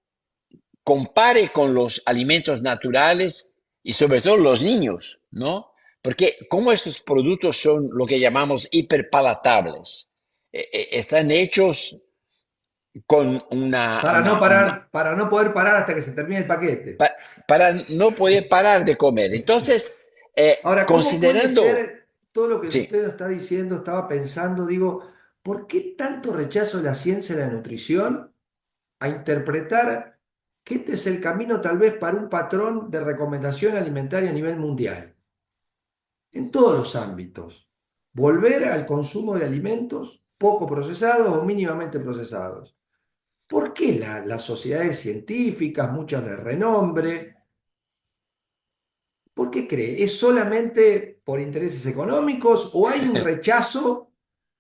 compare con los alimentos naturales y sobre todo los niños, ¿no? Porque como estos productos son lo que llamamos hiperpalatables, están hechos con
Para no poder parar hasta que se termine el paquete.
pa- para no poder parar de comer. Entonces,
Ahora, ¿cómo puede
considerando,
ser todo lo que
sí,
usted está diciendo? Estaba pensando, digo, ¿por qué tanto rechazo de la ciencia de la nutrición a interpretar que este es el camino tal vez para un patrón de recomendación alimentaria a nivel mundial, en todos los ámbitos? Volver al consumo de alimentos poco procesados o mínimamente procesados. ¿Por qué las sociedades científicas, muchas de renombre, por qué cree? ¿Es solamente por intereses económicos o hay un rechazo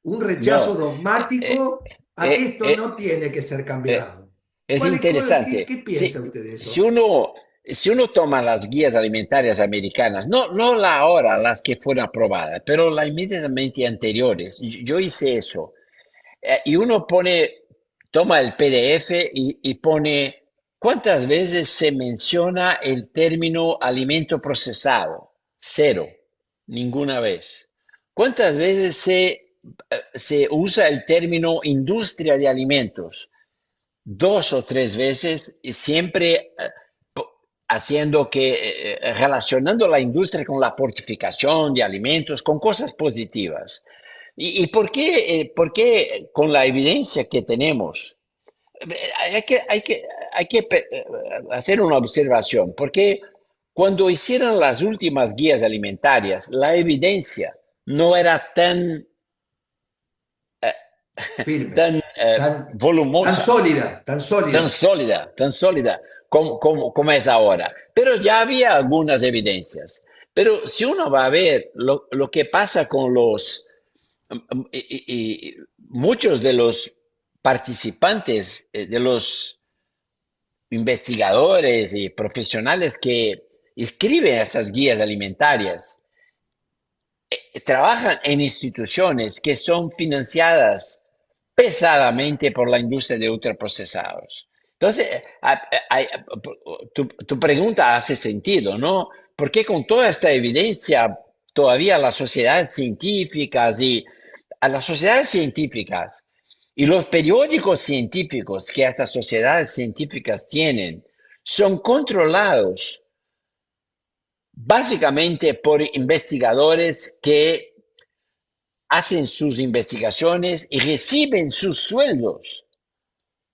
no, eh, eh,
dogmático a que
eh,
esto
eh,
no tiene que ser
eh,
cambiado?
es
¿Qué
interesante.
piensa usted de
Si
eso?
uno, si uno toma las guías alimentarias americanas, no la ahora, las que fueron aprobadas, pero las inmediatamente anteriores, yo hice eso. Y uno toma el PDF y pone cuántas veces se menciona el término alimento procesado. Cero, ninguna vez. ¿Cuántas veces se usa el término industria de alimentos? 2 o 3 veces, y siempre haciendo relacionando la industria con la fortificación de alimentos, con cosas positivas. ¿Y por qué con la evidencia que tenemos? Hay que hacer una observación, porque cuando hicieron las últimas guías alimentarias, la evidencia no era tan,
Firme.
tan
tan
volumosa,
sólida, tan sólida.
tan sólida como es ahora. Pero ya había algunas evidencias. Pero si uno va a ver lo que pasa con muchos de los participantes, de los investigadores y profesionales que escriben estas guías alimentarias, trabajan en instituciones que son financiadas pesadamente por la industria de ultraprocesados. Entonces, tu pregunta hace sentido, ¿no? Porque con toda esta evidencia, todavía las sociedades científicas y a las sociedades científicas y los periódicos científicos que estas sociedades científicas tienen son controlados básicamente por investigadores que hacen sus investigaciones y reciben sus sueldos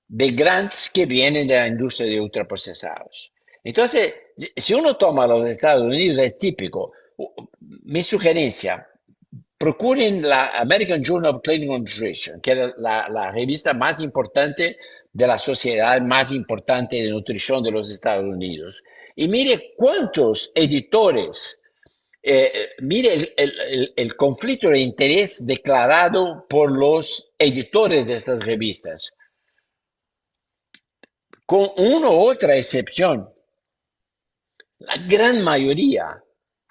de grants que vienen de la industria de ultraprocesados. Entonces, si uno toma los Estados Unidos, es típico. Mi sugerencia, procuren la American Journal of Clinical Nutrition, que es la revista más importante de la sociedad más importante de nutrición de los Estados Unidos. Y mire cuántos editores, mire el conflicto de interés declarado por los editores de estas revistas. Con una u otra excepción, la gran mayoría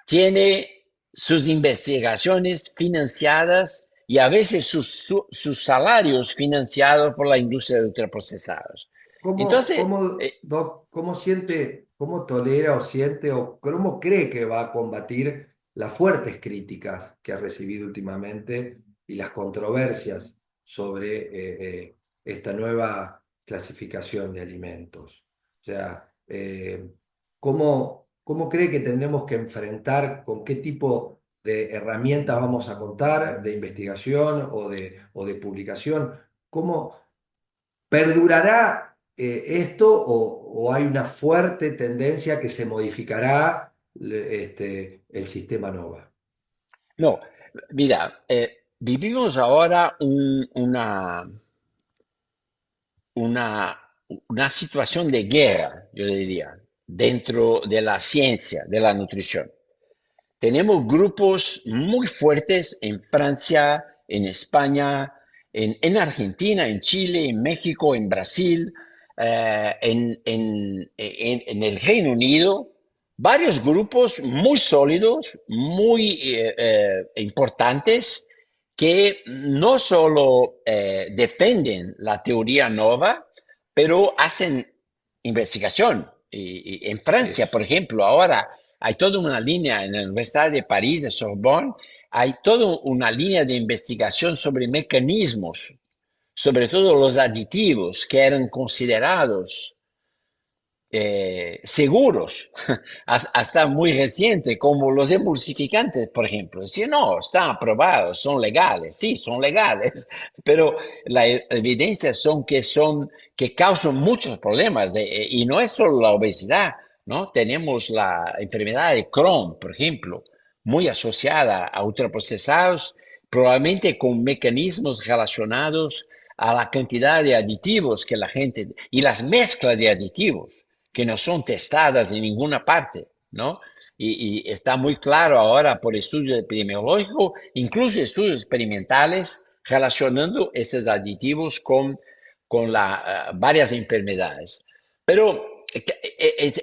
tiene sus investigaciones financiadas y a veces sus salarios financiados por la industria de ultraprocesados. Entonces,
Doc, cómo siente, cómo tolera o siente o cómo cree que va a combatir las fuertes críticas que ha recibido últimamente y las controversias sobre esta nueva clasificación de alimentos? O sea, ¿cómo cree que tendremos que enfrentar, con qué tipo de herramientas vamos a contar, de investigación o de publicación? ¿Cómo perdurará esto o hay una fuerte tendencia que se modificará el sistema NOVA?
no, mira, vivimos ahora una, una situación de guerra, yo diría, dentro de la ciencia, de la nutrición. Tenemos grupos muy fuertes en Francia, en España, en Argentina, en Chile, en México, en Brasil, en el Reino Unido, varios grupos muy sólidos, muy importantes, que no solo defienden la teoría nova, pero hacen investigación. Y en Francia,
Eso.
por ejemplo, ahora hay toda una línea en la Universidad de París, de Sorbonne, hay toda una línea de investigación sobre mecanismos, sobre todo los aditivos que eran considerados seguros hasta muy reciente, como los emulsificantes, por ejemplo. Decían, no, están aprobados, son legales, sí, son legales, pero la evidencia que causan muchos problemas y no es solo la obesidad, ¿no? Tenemos la enfermedad de Crohn, por ejemplo, muy asociada a ultraprocesados, probablemente con mecanismos relacionados a la cantidad de aditivos que la gente y las mezclas de aditivos que no son testadas en ninguna parte, ¿no? Y está muy claro ahora por estudios epidemiológicos, incluso estudios experimentales, relacionando estos aditivos con varias enfermedades. Pero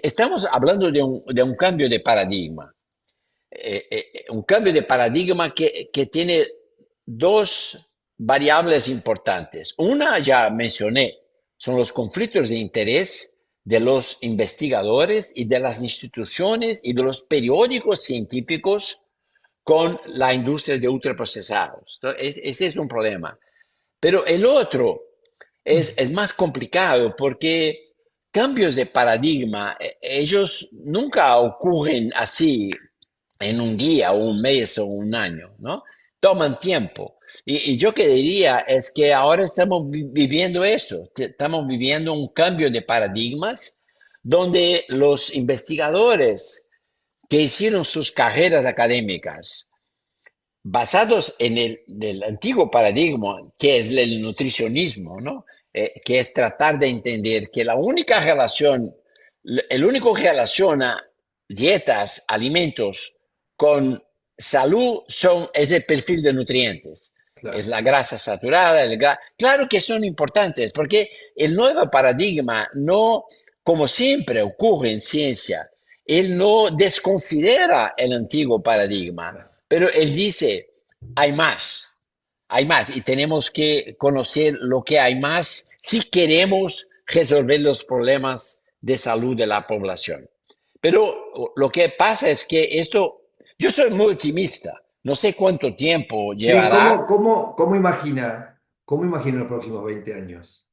estamos hablando de un cambio de paradigma, un cambio de paradigma que tiene dos variables importantes. Una ya mencioné, son los conflictos de interés de los investigadores y de las instituciones y de los periódicos científicos con la industria de ultraprocesados. Entonces, ese es un problema. Pero el otro es más complicado porque cambios de paradigma, ellos nunca ocurren así en un día o un mes o un año, ¿no? Toman tiempo. Y yo que diría es que ahora estamos viviendo esto, estamos viviendo un cambio de paradigmas donde los investigadores que hicieron sus carreras académicas basados en del antiguo paradigma, que es el nutricionismo, ¿no? Que es tratar de entender que la única relación, el único que relaciona dietas, alimentos con salud es el perfil de nutrientes. Es
Claro,
la grasa saturada, claro que son importantes, porque el nuevo paradigma no, como siempre ocurre en ciencia, él no desconsidera el antiguo paradigma,
claro.
pero él dice, hay más, hay más, y tenemos que conocer lo que hay más si queremos resolver los problemas de salud de la población. Pero lo que pasa es que esto, yo soy muy optimista, no sé cuánto tiempo
Sí,
llevará.
cómo imagina los próximos 20 años?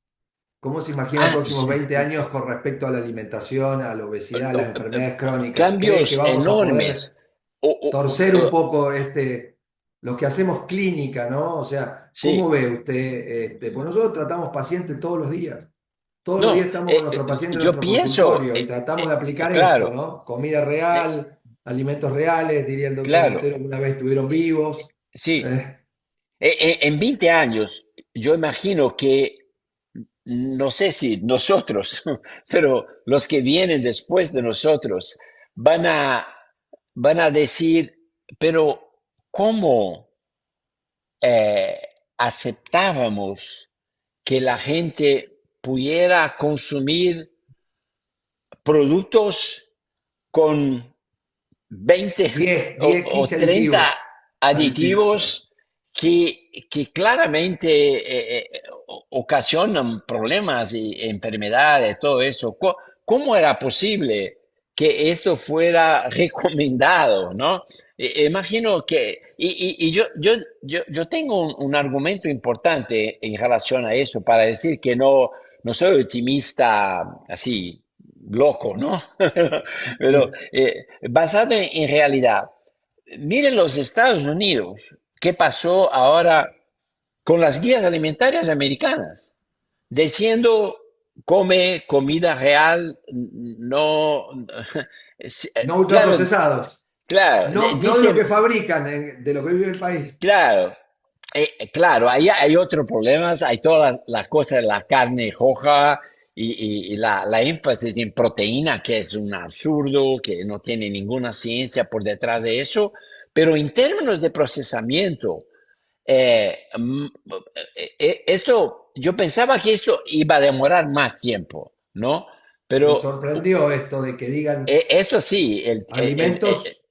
¿Cómo se imagina los
Ah,
próximos 20 años con respecto a la alimentación, a la obesidad, a las enfermedades crónicas? ¿Cree que
cambios
vamos a poder
enormes. O, o,
torcer un
o,
poco lo que hacemos clínica, ¿no? O sea, ¿cómo
sí,
ve usted? Pues nosotros tratamos pacientes todos los días. Todos los días
no,
estamos con nuestro paciente en
yo
nuestro
pienso,
consultorio y tratamos de aplicar esto,
claro,
¿no? Comida
eh,
real, alimentos reales, diría el doctor
claro,
Montero, que una vez estuvieron vivos.
sí.
Eh,
En 20 años, yo imagino que, no sé si nosotros, pero los que vienen después de nosotros van a, van a decir, pero ¿cómo eh, aceptábamos que la gente pudiera consumir productos con 20
10,
o
15
30
aditivos. Aditivos, claro.
aditivos que claramente ocasionan problemas y enfermedades, todo eso? ¿Cómo era posible que esto fuera recomendado, ¿no? Imagino que, y yo tengo un argumento importante en relación a eso para decir que no, no soy optimista así, loco, ¿no? Pero basado en realidad, miren los Estados Unidos, ¿qué pasó ahora con las guías alimentarias americanas? Diciendo, come comida real, no,
No
claro,
ultraprocesados.
claro,
No de lo que
dicen,
fabrican, de lo que vive el país.
claro, claro, ahí hay otros problemas, hay toda la cosa de la carne roja y la énfasis en proteína, que es un absurdo, que no tiene ninguna ciencia por detrás de eso, pero en términos de procesamiento, esto, yo pensaba que esto iba a demorar más tiempo, ¿no?
Me
Pero
sorprendió esto de que digan
esto sí,
alimentos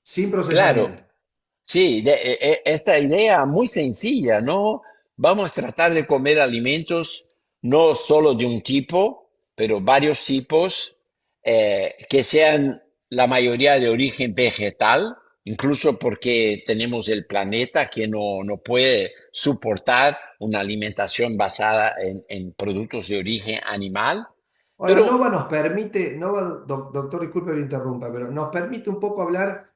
sin
claro.
procesamiento.
Sí, esta idea muy sencilla, ¿no? Vamos a tratar de comer alimentos no solo de un tipo, pero varios tipos, que sean la mayoría de origen vegetal, incluso porque tenemos el planeta que no puede soportar una alimentación basada en productos de origen animal.
Ahora,
Pero
Nova nos permite, Nova, doctor, disculpe que lo interrumpa, pero nos permite un poco hablar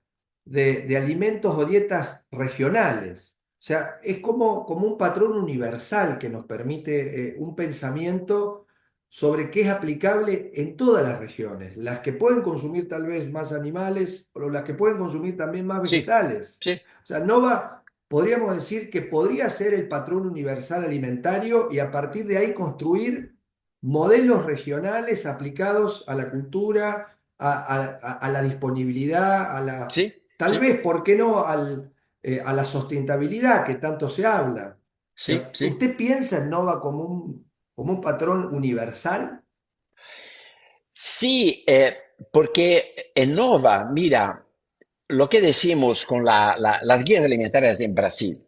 de alimentos o dietas regionales. O sea, es como un patrón universal que nos permite un pensamiento sobre qué es aplicable en todas las regiones, las que pueden consumir tal vez más animales o las que pueden consumir también más
sí,
vegetales.
sí,
O sea, Nova podríamos decir que podría ser el patrón universal alimentario y a partir de ahí construir modelos regionales aplicados a la cultura, a la disponibilidad,
sí,
tal
sí,
vez, ¿por qué no?, a la sustentabilidad que tanto se habla. O
sí,
sea,
sí.
¿usted piensa en Nova como un patrón universal?
Sí, porque innova, mira, lo que decimos con las guías alimentarias en Brasil,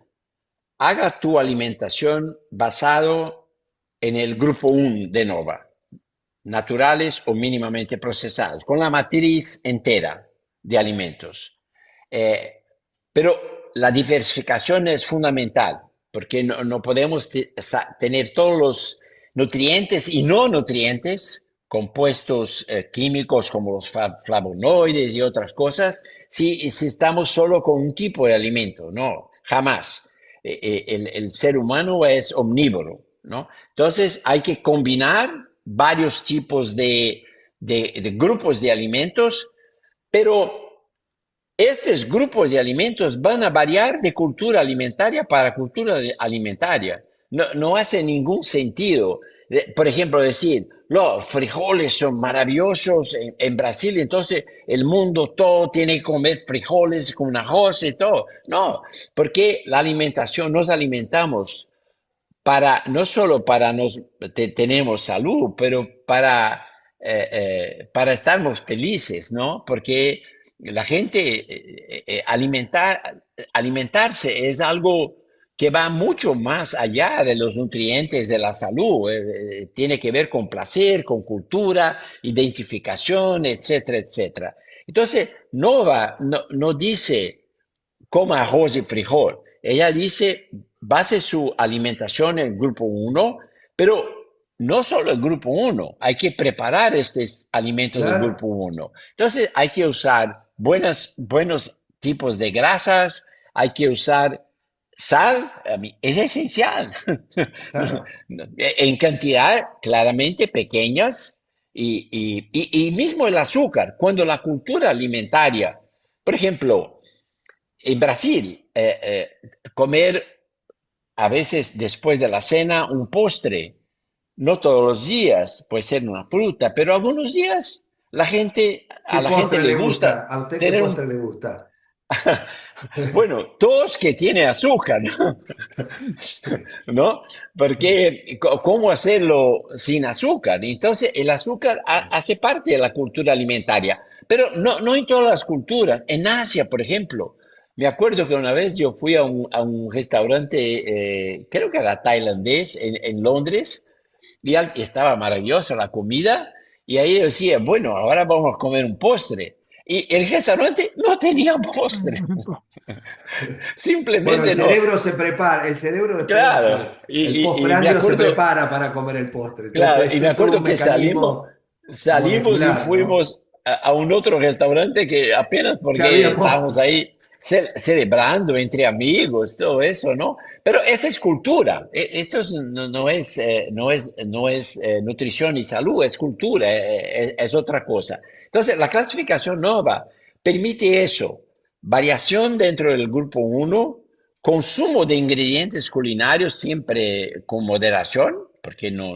haga tu alimentación basado en el grupo 1 de Nova, naturales o mínimamente procesados, con la matriz entera de alimentos. Eh, pero la diversificación es fundamental, porque no podemos tener todos los nutrientes y no nutrientes, compuestos químicos como los flavonoides y otras cosas, si estamos solo con un tipo de alimento. No, jamás. El ser humano es omnívoro, ¿no? Entonces hay que combinar varios tipos de grupos de alimentos, pero estos grupos de alimentos van a variar de cultura alimentaria para cultura alimentaria. No hace ningún sentido. Por ejemplo, decir, los frijoles son maravillosos en Brasil, entonces el mundo todo tiene que comer frijoles con arroz y todo. No, porque la alimentación, nos alimentamos para, no solo para nos tenemos salud, pero para estarmos felices, ¿no? Porque la gente alimentarse es algo que va mucho más allá de los nutrientes de la salud. Tiene que ver con placer, con cultura, identificación, etcétera, etcétera. Entonces, no dice coma arroz y frijol. Ella dice, base su alimentación en el grupo uno, pero no solo el grupo uno, hay que preparar estos alimentos del
Claro,
grupo uno. Entonces hay que usar buenos tipos de grasas, hay que usar sal, es esencial,
claro.
en cantidad claramente pequeñas y mismo el azúcar, cuando la cultura alimentaria, por ejemplo, en Brasil, comer a veces después de la cena un postre, no todos los días, puede ser una fruta, pero algunos días
¿Qué
a la gente
postre
le
le gusta?
gusta
¿A usted qué
tener un,
postre le gusta?
bueno, todos que tiene azúcar, ¿no? ¿No? Porque ¿cómo hacerlo sin azúcar? Entonces, el azúcar hace parte de la cultura alimentaria, pero no en todas las culturas. En Asia, por ejemplo, me acuerdo que una vez yo fui a un restaurante, creo que era tailandés, en Londres, y estaba maravillosa la comida, y ahí decía, bueno, ahora vamos a comer un postre. Y el restaurante no tenía postre,
Bueno, el
simplemente no.
cerebro se prepara, el cerebro después,
Claro,
el
y me
postprandio se
acuerdo,
prepara para comer el postre.
claro, y me
Es todo un
acuerdo que
mecanismo
salimos y
molecular, ¿no?
fuimos a un otro restaurante que apenas
Que había
porque estábamos
postre.
ahí celebrando entre amigos, todo eso, ¿no? Pero esta es cultura, no es nutrición y salud, es cultura, es otra cosa. Entonces, la clasificación NOVA permite eso, variación dentro del grupo uno, consumo de ingredientes culinarios siempre con moderación, porque no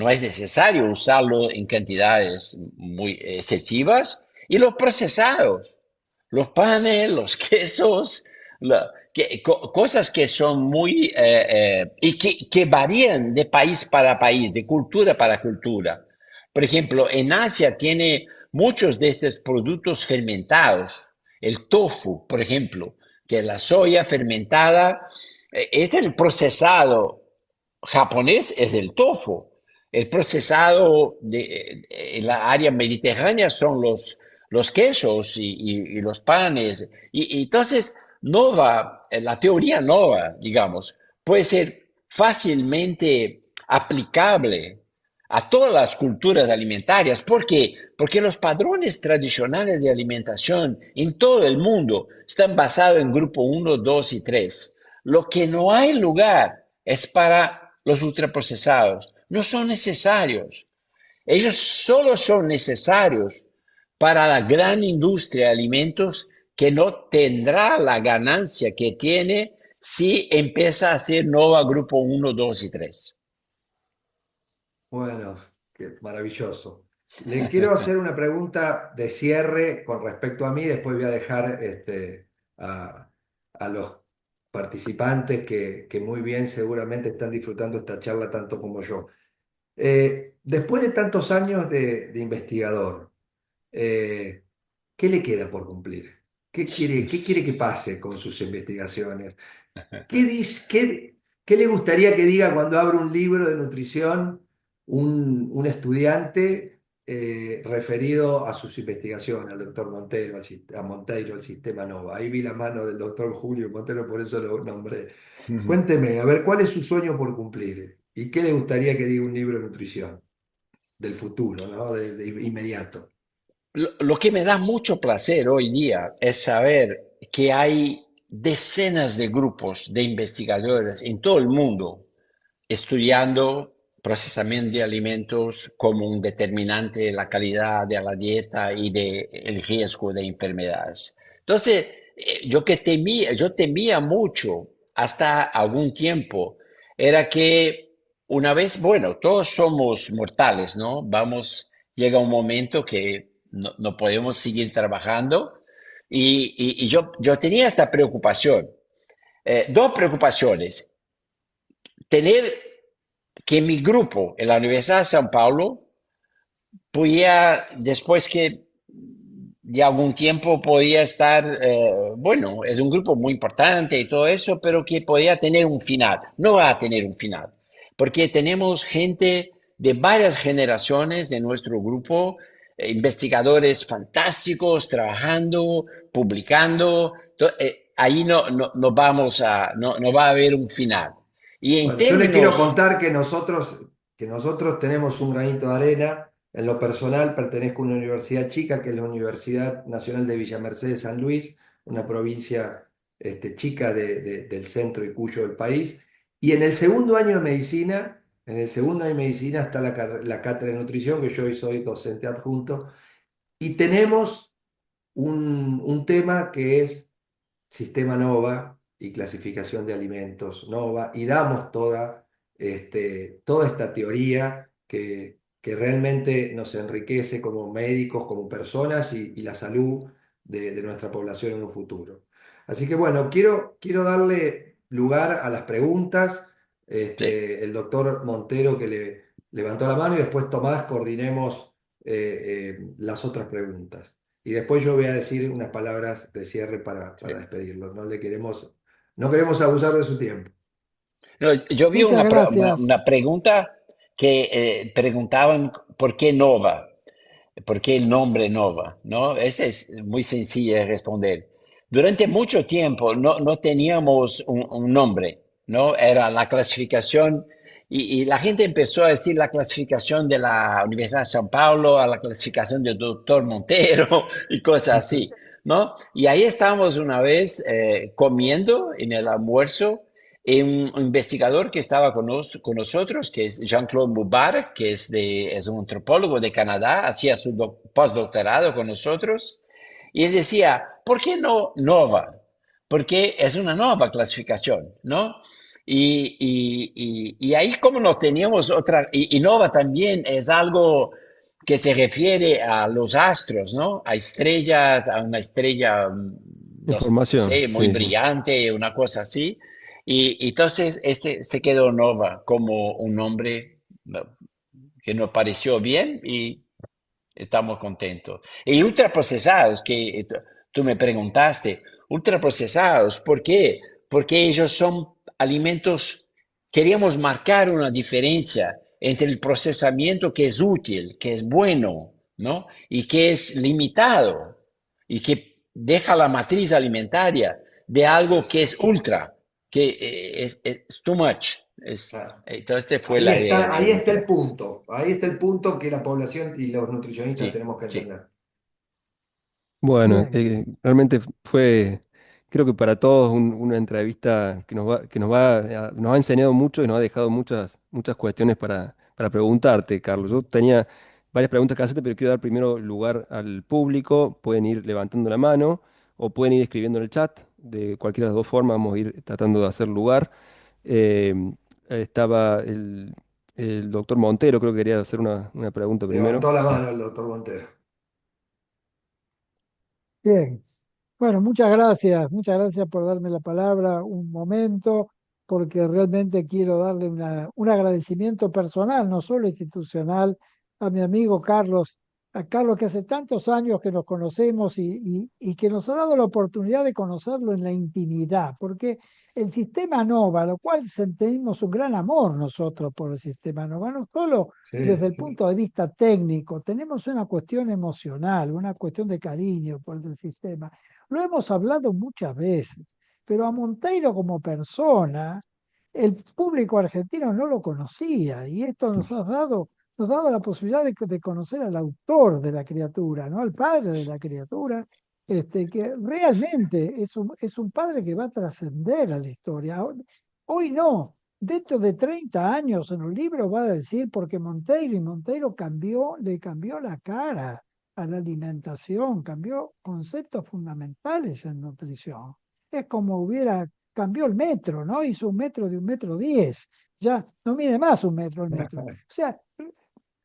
es necesario usarlo en cantidades muy excesivas. Y los procesados, los panes, los quesos, cosas que son muy y que varían de país para país, de cultura para cultura. Por ejemplo, en Asia tiene muchos de estos productos fermentados. El tofu, por ejemplo, que la soya fermentada es el procesado japonés, es el tofu. El procesado en la área mediterránea son los quesos y los panes. Y entonces, la teoría nova, digamos, puede ser fácilmente aplicable a todas las culturas alimentarias. ¿Por qué? Porque los padrones tradicionales de alimentación en todo el mundo están basados en grupo uno, 2 y 3. Lo que no hay lugar es para los ultraprocesados. No son necesarios. Ellos solo son necesarios para la gran industria de alimentos que no tendrá la ganancia que tiene si empieza a hacer Nova Grupo uno, 2 y 3.
Bueno, qué maravilloso. Le quiero hacer una pregunta de cierre con respecto a mí, después voy a dejar a los participantes que muy bien seguramente están disfrutando esta charla tanto como yo. Después de tantos años de investigador, eh, ¿qué le queda por cumplir? Qué quiere que pase con sus investigaciones? ¿Qué le gustaría que diga cuando abra un libro de nutrición un estudiante referido a sus investigaciones, al doctor Montero, a Monteiro, al sistema NOVA? Ahí vi la mano del doctor Julio Montero, por eso lo nombré. Cuénteme, a ver, ¿cuál es su sueño por cumplir? ¿Y qué le gustaría que diga un libro de nutrición del futuro, ¿no? De inmediato.
Lo que me da mucho placer hoy día es saber que hay decenas de grupos de investigadores en todo el mundo estudiando, procesamiento de alimentos como un determinante de la calidad de la dieta y del riesgo de enfermedades. Entonces, yo temía mucho hasta algún tiempo, era que una vez, bueno, todos somos mortales, ¿no? Llega un momento que no podemos seguir trabajando y yo tenía esta preocupación, dos preocupaciones. Tener que mi grupo en la Universidad de San Paulo podía, después que de algún tiempo podía estar, bueno, es un grupo muy importante y todo eso, pero que podía tener un final. No va a tener un final, porque tenemos gente de varias generaciones en nuestro grupo, investigadores fantásticos, trabajando, publicando. Ahí no va a haber un final. Y en
Bueno, yo le quiero
términos,
contar que nosotros tenemos un granito de arena. En lo personal, pertenezco a una universidad chica, que es la Universidad Nacional de Villa Mercedes San Luis, una provincia chica del centro y cuyo del país. Y en el segundo año de medicina, en el segundo año de medicina está la cátedra de nutrición, que yo hoy soy docente adjunto, y tenemos un tema que es Sistema NOVA y clasificación de alimentos NOVA, y damos toda esta teoría que realmente nos enriquece como médicos, como personas y la salud de nuestra población en un futuro. Así que bueno, quiero darle lugar a las preguntas.
sí.
El doctor Montero que le levantó la mano y después Tomás coordinemos las otras preguntas. Y después yo voy a decir unas palabras de cierre para
Sí.
despedirlo. No queremos abusar de su tiempo.
No, yo vi
Muchas gracias.
una pregunta que preguntaban por qué Nova, por qué el nombre Nova, ¿no? Esta es muy sencilla de responder. Durante mucho tiempo no teníamos un nombre, ¿no? Era la clasificación y la gente empezó a decir la clasificación de la Universidad de San Paulo a la clasificación del doctor Montero y cosas así, ¿no? Y ahí estábamos una vez comiendo en el almuerzo y un investigador que estaba con nosotros, que es Jean-Claude Mubarak, es un antropólogo de Canadá, hacía su postdoctorado con nosotros, y él decía, ¿por qué no Nova? Porque es una nueva clasificación, ¿no? Y ahí como no teníamos otra, y Nova también es algo que se refiere a los astros, ¿no? A estrellas, a una estrella, no
Información,
sé, muy
sí.
brillante, una cosa así. Y entonces este se quedó Nova como un nombre, ¿no?, que nos pareció bien y estamos contentos. Y ultraprocesados, que tú me preguntaste, ultraprocesados, ¿por qué? Porque ellos son alimentos, queríamos marcar una diferencia entre el procesamiento que es útil, que es bueno, ¿no? Y que es limitado y que deja la matriz alimentaria de algo que
Eso.
es ultra, que es too much.
Claro.
Entonces, esta fue la idea de
Ahí está el
ultra.
punto. Ahí está el punto que la población y los nutricionistas
Sí,
tenemos que
sí.
entender.
Bueno,
Bien.
realmente fue, creo que para todos una entrevista nos ha enseñado mucho y nos ha dejado muchas cuestiones para preguntarte, Carlos. Yo tenía varias preguntas que hacerte, pero quiero dar primero lugar al público. Pueden ir levantando la mano o pueden ir escribiendo en el chat. De cualquiera de las dos formas, vamos a ir tratando de hacer lugar. Eh, estaba el doctor Montero, creo que quería hacer una pregunta primero.
Levantó la mano el doctor Montero.
Bien. Bueno, muchas gracias por darme la palabra un momento, porque realmente quiero darle un agradecimiento personal, no solo institucional, a mi amigo Carlos, a Carlos que hace tantos años que nos conocemos y que nos ha dado la oportunidad de conocerlo en la intimidad, porque el sistema Nova, lo cual sentimos un gran amor nosotros por el sistema Nova, no solo
Sí,
desde el punto de vista técnico, tenemos una cuestión emocional, una cuestión de cariño por el sistema. Lo hemos hablado muchas veces, pero a Monteiro como persona, el público argentino no lo conocía y esto nos ha dado la posibilidad de conocer al autor de la criatura, ¿no? Al padre de la criatura, que realmente es un padre que va a trascender a la historia. Hoy no, dentro de 30 años en un libro va a decir, porque Monteiro le cambió la cara a la alimentación, cambió conceptos fundamentales en nutrición. Es como cambió el metro, ¿no? Hizo un metro de 1,10 m. Ya no mide más un metro el metro. O sea,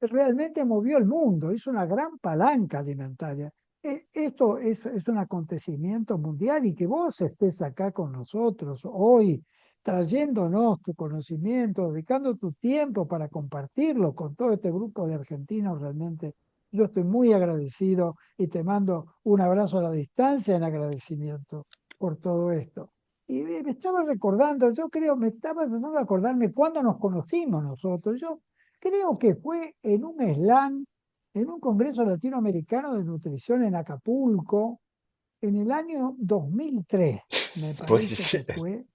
realmente movió el mundo, hizo una gran palanca alimentaria. Esto es un acontecimiento mundial y que vos estés acá con nosotros hoy, trayéndonos tu conocimiento, dedicando tu tiempo para compartirlo con todo este grupo de argentinos, realmente yo estoy muy agradecido y te mando un abrazo a la distancia en agradecimiento por todo esto. Y me estaba recordando, yo creo, me estaba tratando de acordarme cuándo nos conocimos nosotros. Yo creo que fue en un slam, en un congreso latinoamericano de nutrición en Acapulco, en el año 2003, me
Puede
parece que
ser.
fue.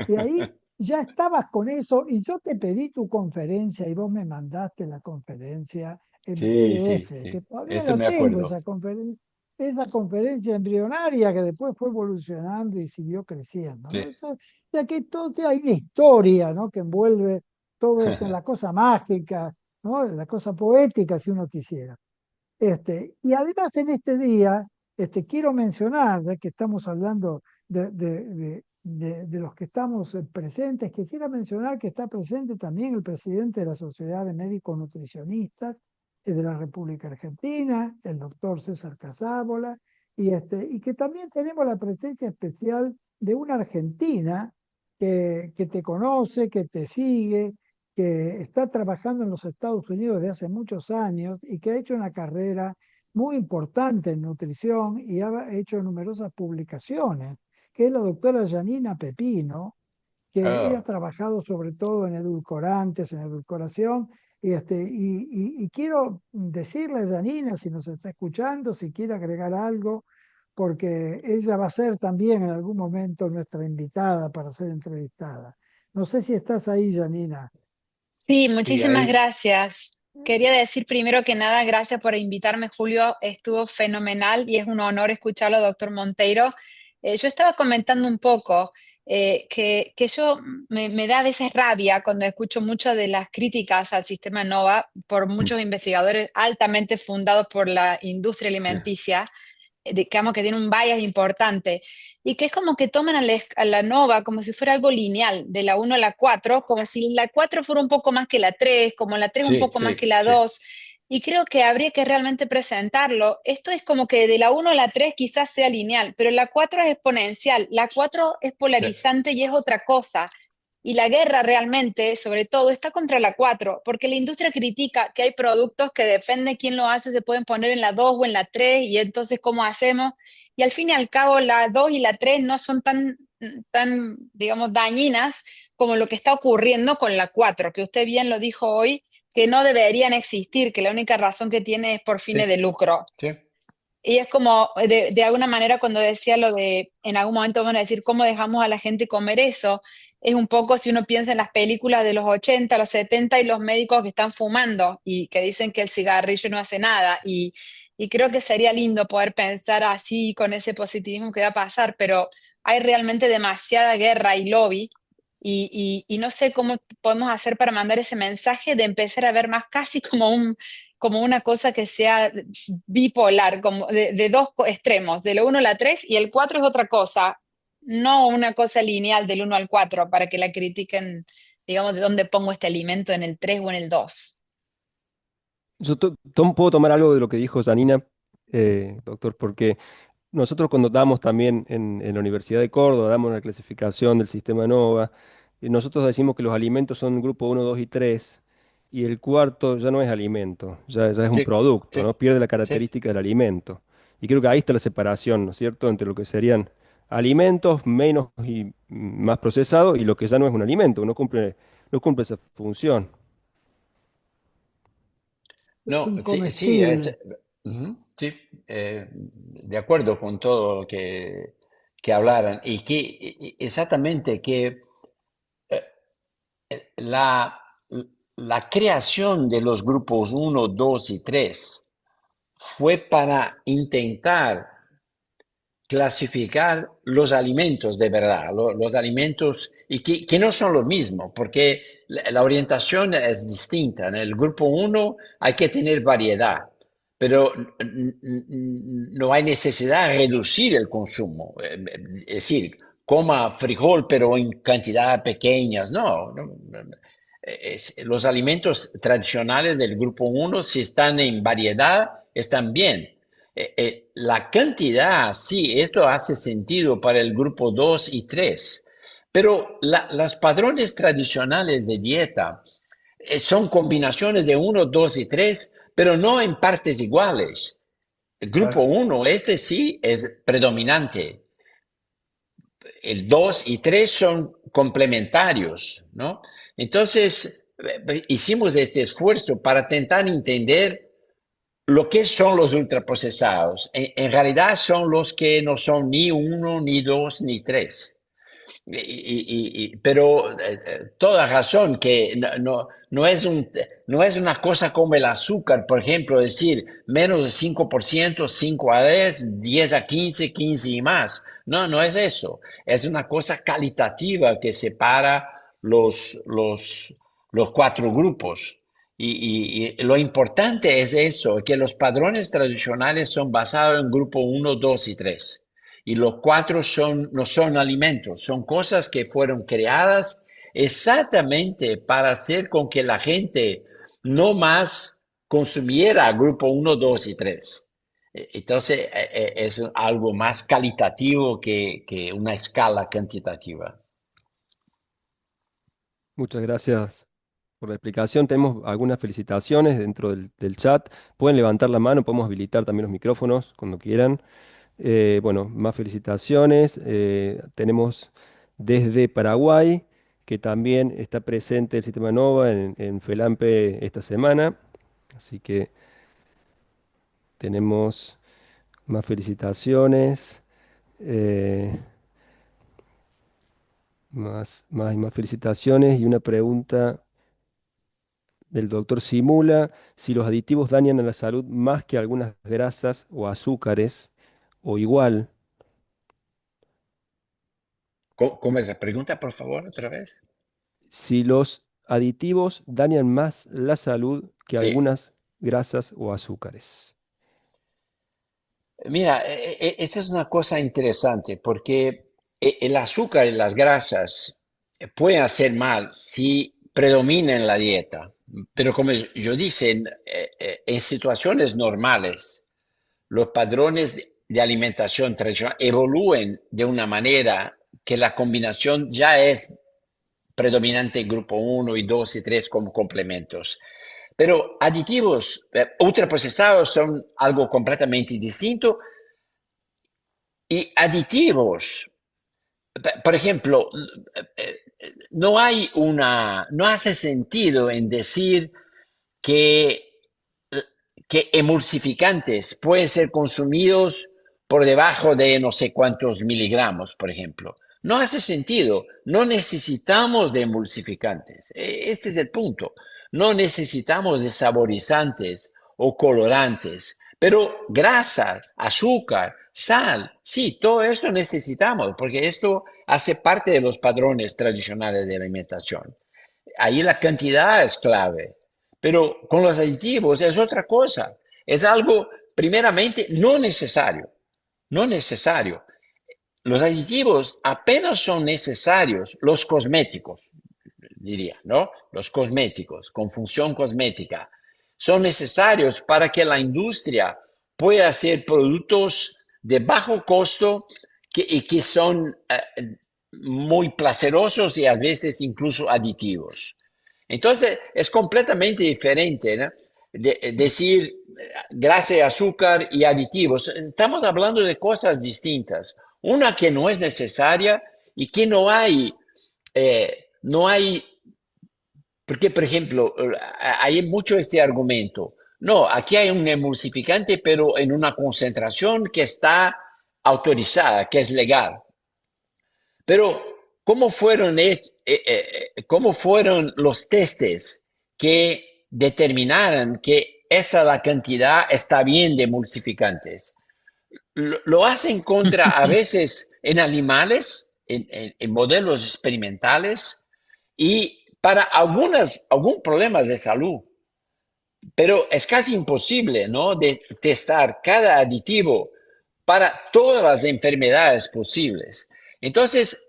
Y ahí ya estabas con eso y yo te pedí tu conferencia y vos me mandaste la conferencia en
Sí, sí,
PDF, que
sí.
todavía
Esto
la
me
tengo,
acuerdo.
esa conferencia embrionaria que después fue evolucionando y siguió creciendo,
Sí.
¿no? Ya que todo hay una historia, ¿no? Que envuelve todo esto, la cosa mágica, ¿no? La cosa poética, si uno quisiera. Y además en este día, quiero mencionar, ya que estamos hablando de los que estamos presentes, quisiera mencionar que está presente también el presidente de la Sociedad de Médicos Nutricionistas de la República Argentina, el doctor César Casábola, y que también tenemos la presencia especial de una argentina que te conoce, que te sigue, que está trabajando en los Estados Unidos desde hace muchos años y que ha hecho una carrera muy importante en nutrición y ha hecho numerosas publicaciones, que es la doctora Janina Pepino, que ella ha
Ah,
trabajado sobre todo en edulcorantes, en edulcoración, y quiero decirle a Janina, si nos está escuchando, si quiere agregar algo, porque ella va a ser también en algún momento nuestra invitada para ser entrevistada. No sé si estás ahí, Janina.
Sí,
sí,
muchísimas
ahí.
gracias. Quería decir primero que nada, gracias por invitarme, Julio. Estuvo fenomenal y es un honor escucharlo, doctor Monteiro. Yo estaba comentando un poco que yo me da a veces rabia cuando escucho muchas de las críticas al sistema NOVA por muchos investigadores altamente fundados por la industria alimenticia, digamos que tiene un bias importante, y que es como que toman a la nova como si fuera algo lineal, de la 1 a la 4 como si la 4 fuera un poco más que la 3 como la 3 un
Sí,
poco más que
sí,
la
sí.
2 y creo que habría que realmente presentarlo. Esto es como que de la 1 a la 3 quizás sea lineal, pero la 4 es exponencial, la 4 es
Sí,
polarizante y es otra cosa. Y la guerra realmente, sobre todo, está contra la 4 porque la industria critica que hay productos que depende de quién lo hace, se pueden poner en la 2 o en la 3 y entonces, ¿cómo hacemos? Y al fin y al cabo, la 2 y la 3 no son tan, digamos, dañinas como lo que está ocurriendo con la 4 que usted bien lo dijo hoy, que no deberían existir, que la única razón que tiene es por
sí,
fines de lucro.
sí,
Y es como, de alguna manera, cuando decía lo de, en algún momento van a decir, ¿cómo dejamos a la gente comer eso? Es un poco si uno piensa en las películas de los 80 los 70 y los médicos que están fumando y que dicen que el cigarrillo no hace nada. Y creo que sería lindo poder pensar así, con ese positivismo que va a pasar, pero hay realmente demasiada guerra y lobby. Y no sé cómo podemos hacer para mandar ese mensaje de empezar a ver más casi como una cosa que sea bipolar, como de dos extremos, de lo 1 a la 3 y el 4 es otra cosa, no una cosa lineal del 1 al 4 para que la critiquen, digamos, de dónde pongo este alimento en el 3 o en el 2.
Yo puedo tomar algo de lo que dijo Janina, doctor, porque nosotros cuando damos también en la Universidad de Córdoba, damos una clasificación del sistema NOVA, y nosotros decimos que los alimentos son grupo uno, 2 y 3, y el cuarto ya no es alimento, ya es un
sí,
producto,
sí,
¿no? Pierde la
sí.
característica del alimento. Y creo que ahí está la separación, ¿no es cierto?, entre lo que serían alimentos menos y más procesados y lo que ya no es un alimento, no cumple esa función.
No, sí, sí,
Incomestible.
ujú, sí, de acuerdo con todo lo que hablaron y que exactamente que eh, la, la creación de los grupos uno 2 y 3 fue para intentar clasificar los alimentos de verdad, los alimentos y que no son lo mismo, porque la orientación es distinta. En el grupo uno hay que tener variedad, pero no hay necesidad de reducir el consumo. Es decir, coma frijol, pero en cantidades pequeñas. No, los alimentos tradicionales del grupo uno, si están en variedad, están bien. La cantidad, sí, esto hace sentido para el grupo 2 y 3, pero los patrones tradicionales de dieta son combinaciones de uno, 2 y 3, pero no en partes iguales. El grupo
Claro.
uno, este sí, es predominante. El 2 y 3 son complementarios, ¿no? Entonces, hicimos este esfuerzo para intentar entender lo que son los ultraprocesados. En realidad son los que no son ni uno, ni dos, ni tres. Pero toda razón que no es una cosa como el azúcar, por ejemplo, decir menos de 5%, 5 a 10, 10 a 15, 15 y más. No, no es eso. Es una cosa calitativa que separa los cuatro grupos. Y lo importante es eso, que los padrones tradicionales son basados en grupo uno, 2 y 3. Y los cuatro no son alimentos, son cosas que fueron creadas exactamente para hacer con que la gente no más consumiera grupo uno, 2 y 3. Entonces, es algo más calitativo que una escala cuantitativa.
Muchas gracias por la explicación. Tenemos algunas felicitaciones dentro del chat. Pueden levantar la mano, podemos habilitar también los micrófonos cuando quieran. Bueno, más felicitaciones. Tenemos desde Paraguay, que también está presente el sistema Nova en FELAMPE esta semana. Así que tenemos más felicitaciones. eh, más felicitaciones y una pregunta del doctor Simula si los aditivos dañan a la salud más que algunas grasas o azúcares o igual.
¿Cómo es la pregunta, por favor, otra vez?
Si los aditivos dañan más la salud que
Sí.
algunas grasas o azúcares.
Mira, esta es una cosa interesante porque el azúcar y las grasas pueden hacer mal si predomina en la dieta, pero como yo dice, en situaciones normales, los padrones de alimentación tradicional evolúen de una manera que la combinación ya es predominante en grupo uno y 2 y 3 como complementos. Pero aditivos ultraprocesados son algo completamente distinto y aditivos. Por ejemplo, no hace sentido en decir que, que emulsificantes pueden ser consumidos por debajo de no sé cuántos miligramos, por ejemplo. No hace sentido. No necesitamos de emulsificantes. Este es el punto. No necesitamos de saborizantes o colorantes. Pero grasa, azúcar, sal, sí, todo esto necesitamos, porque esto hace parte de los padrones tradicionales de alimentación. Ahí la cantidad es clave, pero con los aditivos es otra cosa. Es algo, primeramente, no necesario, no necesario. Los aditivos apenas son necesarios, los cosméticos, diría, ¿no? Los cosméticos con función cosmética son necesarios para que la industria pueda hacer productos de bajo costo y que son muy placerosos y a veces incluso aditivos. Entonces, es completamente diferente, ¿no? Decir grasa, azúcar y aditivos. Estamos hablando de cosas distintas. Una que no es necesaria y que no hay porque, por ejemplo, hay mucho este argumento. No, aquí hay un emulsificante, pero en una concentración que está autorizada, que es legal. Pero, ¿cómo fueron los testes que determinaran que esta la cantidad está bien de emulsificantes? Lo hacen contra, a veces, en animales, en modelos experimentales y para algún problemas de salud. Pero es casi imposible, ¿no? De testar cada aditivo para todas las enfermedades posibles. Entonces,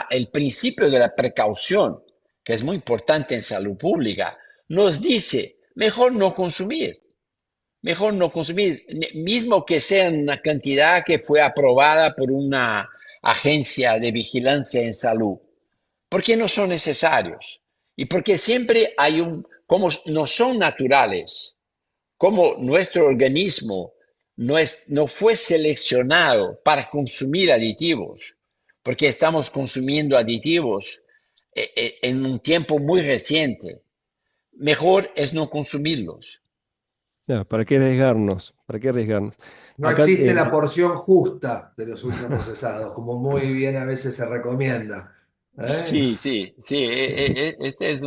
el principio de la precaución, que es muy importante en salud pública, nos dice, mejor no consumir, mismo que sea una cantidad que fue aprobada por una agencia de vigilancia en salud, porque no son necesarios y porque siempre como no son naturales, como nuestro organismo no fue seleccionado para consumir aditivos, porque estamos consumiendo aditivos en un tiempo muy reciente. Mejor es no consumirlos.
No, ¿para qué arriesgarnos? ¿Para qué arriesgarnos?
No
Acá,
existe la porción justa de los ultraprocesados, como muy bien a veces se recomienda. ¿Eh?
Sí, sí, sí. Este es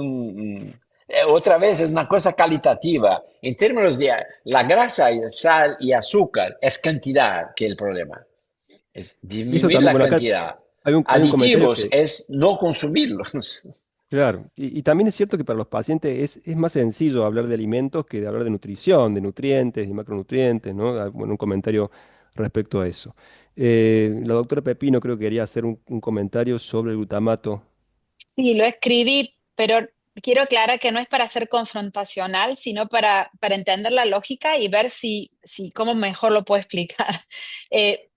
otra vez es una cosa calitativa. En términos de la grasa, y sal y azúcar, es cantidad que el problema. Es
y esto
disminuir
también,
la
bueno, acá
cantidad.
hay un comentario
Aditivos
que,
es no consumirlos.
claro, y también es cierto que para los pacientes es más sencillo hablar de alimentos que de hablar de nutrición, de nutrientes, de macronutrientes, ¿no? Bueno, un comentario respecto a eso. La doctora Pepino creo que quería hacer un comentario sobre el glutamato.
Sí, lo escribí, pero quiero aclarar que no es para ser confrontacional, sino para entender la lógica y ver si cómo mejor lo puedo explicar.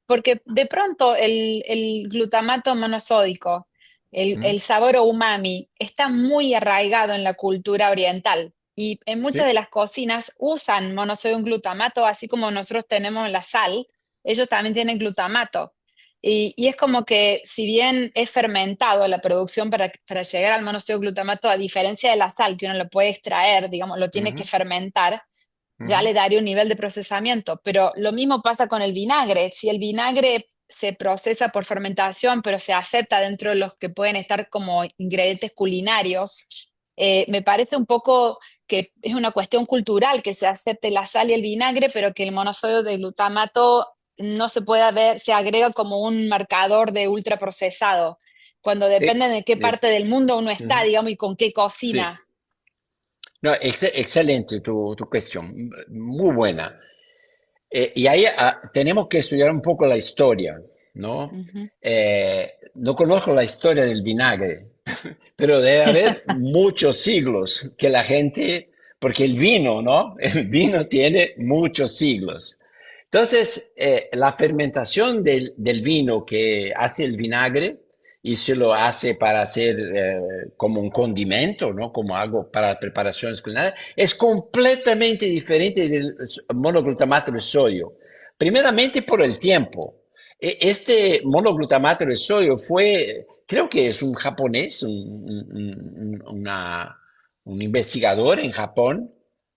Porque de pronto el glutamato monosódico,
¿Mm?
el sabor umami, está muy arraigado en la cultura oriental. Y en muchas
Sí,
de las cocinas usan monosódico glutamato, así como nosotros tenemos la sal, ellos también tienen glutamato. Y es como que si bien es fermentado la producción para llegar al monosódico glutamato, a diferencia de la sal, que uno lo puede extraer, digamos, lo tiene que
ujú,
fermentar, ya
ujú.
le daría un nivel de procesamiento. Pero lo mismo pasa con el vinagre. Si el vinagre se procesa por fermentación, pero se acepta dentro de los que pueden estar como ingredientes culinarios, me parece un poco que es una cuestión cultural que se acepte la sal y el vinagre, pero que el monosódico de glutamato no se pueda ver, se agrega como un marcador de ultraprocesado, cuando
Eh,
depende de qué
eh,
parte del mundo uno está,
ujú.
digamos, y con qué
Sí.
cocina.
No, excelente tu cuestión, muy buena. Y ahí tenemos que estudiar un poco la historia, ¿no?
Ujú.
No conozco la historia del vinagre, pero debe haber muchos siglos que la gente, porque el vino, ¿no? El vino tiene muchos siglos. Entonces, la fermentación del vino que hace el vinagre y se lo hace para hacer como un condimento, ¿no? Como algo para preparaciones culinarias, es completamente diferente del monoglutamato de sodio. Primeramente por el tiempo. Este monoglutamato de sodio fue, creo que es un japonés, un investigador en Japón,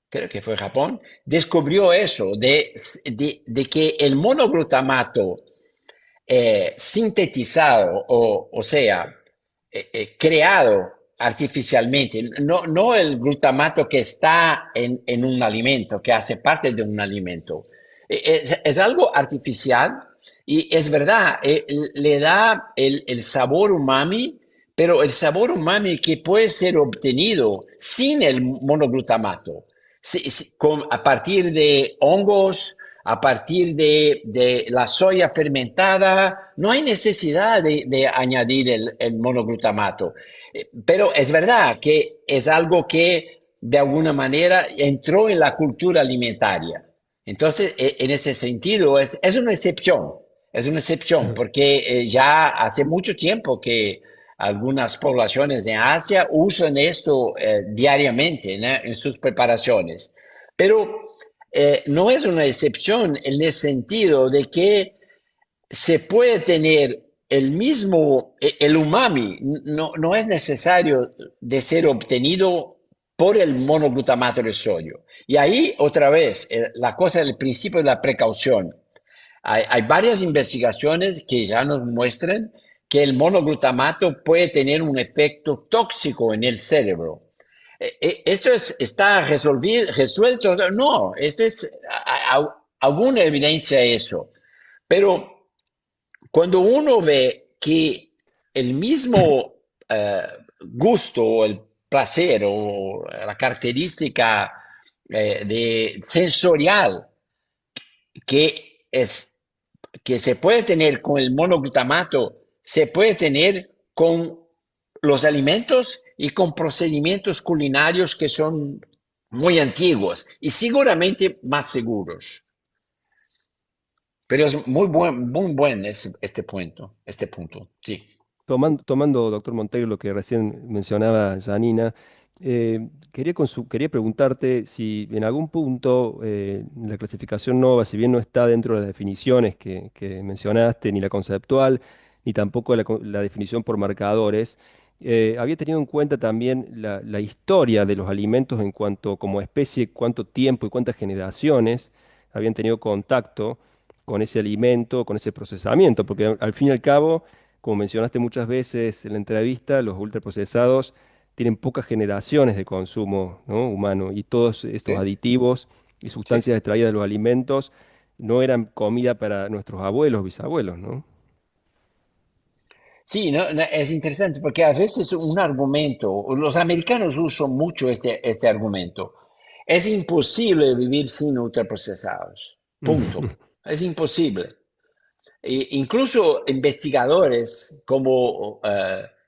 creo que fue Japón, descubrió eso, de que el monoglutamato sintetizado, o sea, creado artificialmente, no el glutamato que está en un alimento, que hace parte de un alimento. Es algo artificial y es verdad, le da el sabor umami, pero el sabor umami que puede ser obtenido sin el monoglutamato, a partir de hongos, a partir de la soya fermentada, no hay necesidad de añadir el monoglutamato. Pero es verdad que es algo que de alguna manera entró en la cultura alimentaria. Entonces, en ese sentido, es una excepción, porque ya hace mucho tiempo que algunas poblaciones en Asia usan esto diariamente, ¿no? En sus preparaciones. Pero no es una excepción en el sentido de que se puede tener el umami, no es necesario de ser obtenido por el monoglutamato de sodio. Y ahí, otra vez, la cosa del principio de la precaución. Hay varias investigaciones que ya nos muestran que el monoglutamato puede tener un efecto tóxico en el cerebro. ¿Esto está resuelto? No, alguna evidencia de eso. Pero cuando uno ve que el mismo gusto o el placer o la característica sensorial que, es, que se puede tener con el monoglutamato, se puede tener con los alimentos y con procedimientos culinarios que son muy antiguos y seguramente más seguros. Pero es muy buen este punto, sí.
Tomando, doctor Monteiro, lo que recién mencionaba Janina, quería preguntarte si en algún punto la clasificación NOVA, si bien no está dentro de las definiciones que mencionaste, ni la conceptual, ni tampoco la definición por marcadores, había tenido en cuenta también la historia de los alimentos en cuanto como especie, cuánto tiempo y cuántas generaciones habían tenido contacto con ese alimento, con ese procesamiento, porque al fin y al cabo como mencionaste muchas veces en la entrevista, los ultraprocesados tienen pocas generaciones de consumo, ¿no? humano y todos estos
Sí,
aditivos y
sí.
sustancias extraídas de los alimentos no eran comida para nuestros abuelos, bisabuelos, ¿no?
Sí, no, no, es interesante porque a veces un argumento, los americanos usan mucho este argumento. Es imposible vivir sin ultraprocesados. Punto. Es imposible. Incluso investigadores como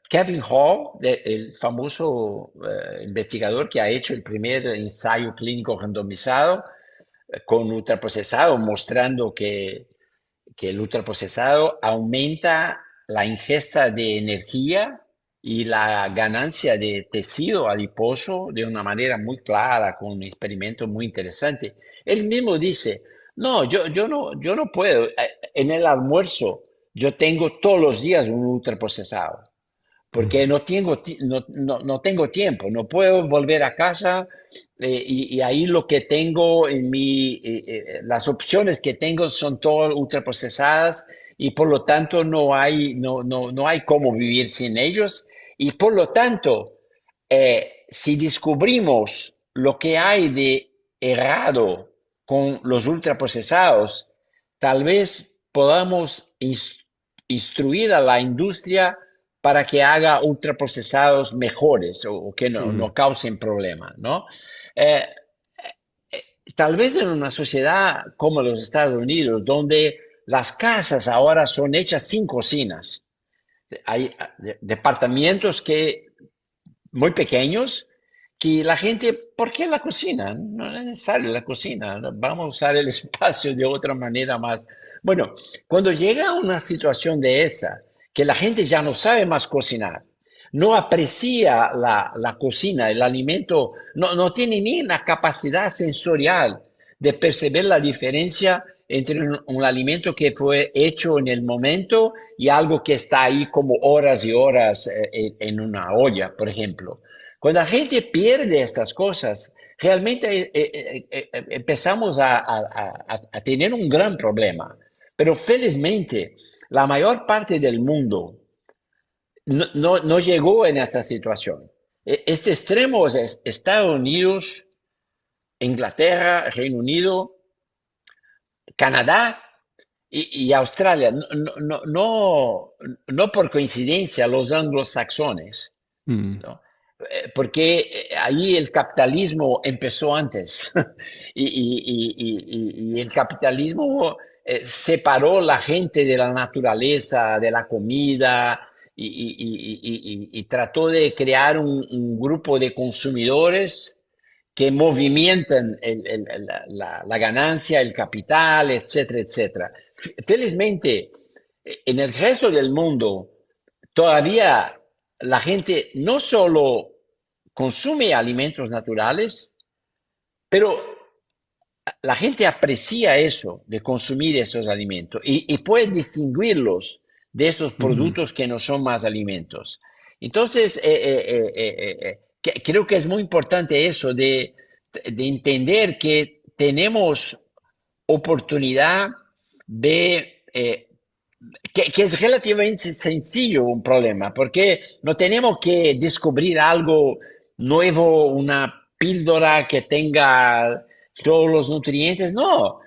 Kevin Hall, el famoso investigador que ha hecho el primer ensayo clínico randomizado con ultraprocesado, mostrando que el ultraprocesado aumenta la ingesta de energía y la ganancia de tejido adiposo de una manera muy clara, con un experimento muy interesante. Él mismo dice, no, yo no puedo. En el almuerzo yo tengo todos los días un ultraprocesado porque no tengo tiempo, no puedo volver a casa y ahí lo que tengo las opciones que tengo son todas ultraprocesadas y por lo tanto no hay cómo vivir sin ellos y por lo tanto, si descubrimos lo que hay de errado con los ultraprocesados, tal vez podamos instruir a la industria para que haga ultraprocesados mejores o que
Mm,
no causen problemas, ¿no? Eh, Tal vez en una sociedad como los Estados Unidos, donde las casas ahora son hechas sin cocinas, hay departamentos que muy pequeños que la gente, ¿por qué la cocina? No es necesario la cocina, vamos a usar el espacio de otra manera más. Bueno, cuando llega una situación de esa, que la gente ya no sabe más cocinar, no aprecia la cocina, el alimento, no tiene ni la capacidad sensorial de percibir la diferencia entre un alimento que fue hecho en el momento y algo que está ahí como horas y horas en una olla, por ejemplo. Cuando la gente pierde estas cosas, realmente empezamos a tener un gran problema. Pero felizmente, la mayor parte del mundo no llegó en esta situación. Este extremo es Estados Unidos, Inglaterra, Reino Unido, Canadá y Australia. No por coincidencia los anglosajones,
mm,
¿no? Porque ahí el capitalismo empezó antes y el capitalismo separó la gente de la naturaleza, de la comida y trató de crear un grupo de consumidores que movimentan la ganancia, el capital, etcétera, etcétera. Felizmente, en el resto del mundo, todavía la gente no solo consume alimentos naturales, pero la gente aprecia eso, de consumir esos alimentos, y puede distinguirlos de esos
mm.
productos que no son más alimentos. Entonces, creo que es muy importante eso de entender que tenemos oportunidad de que es relativamente sencillo un problema, porque no tenemos que descubrir algo nuevo, una píldora que tenga todos los nutrientes, no,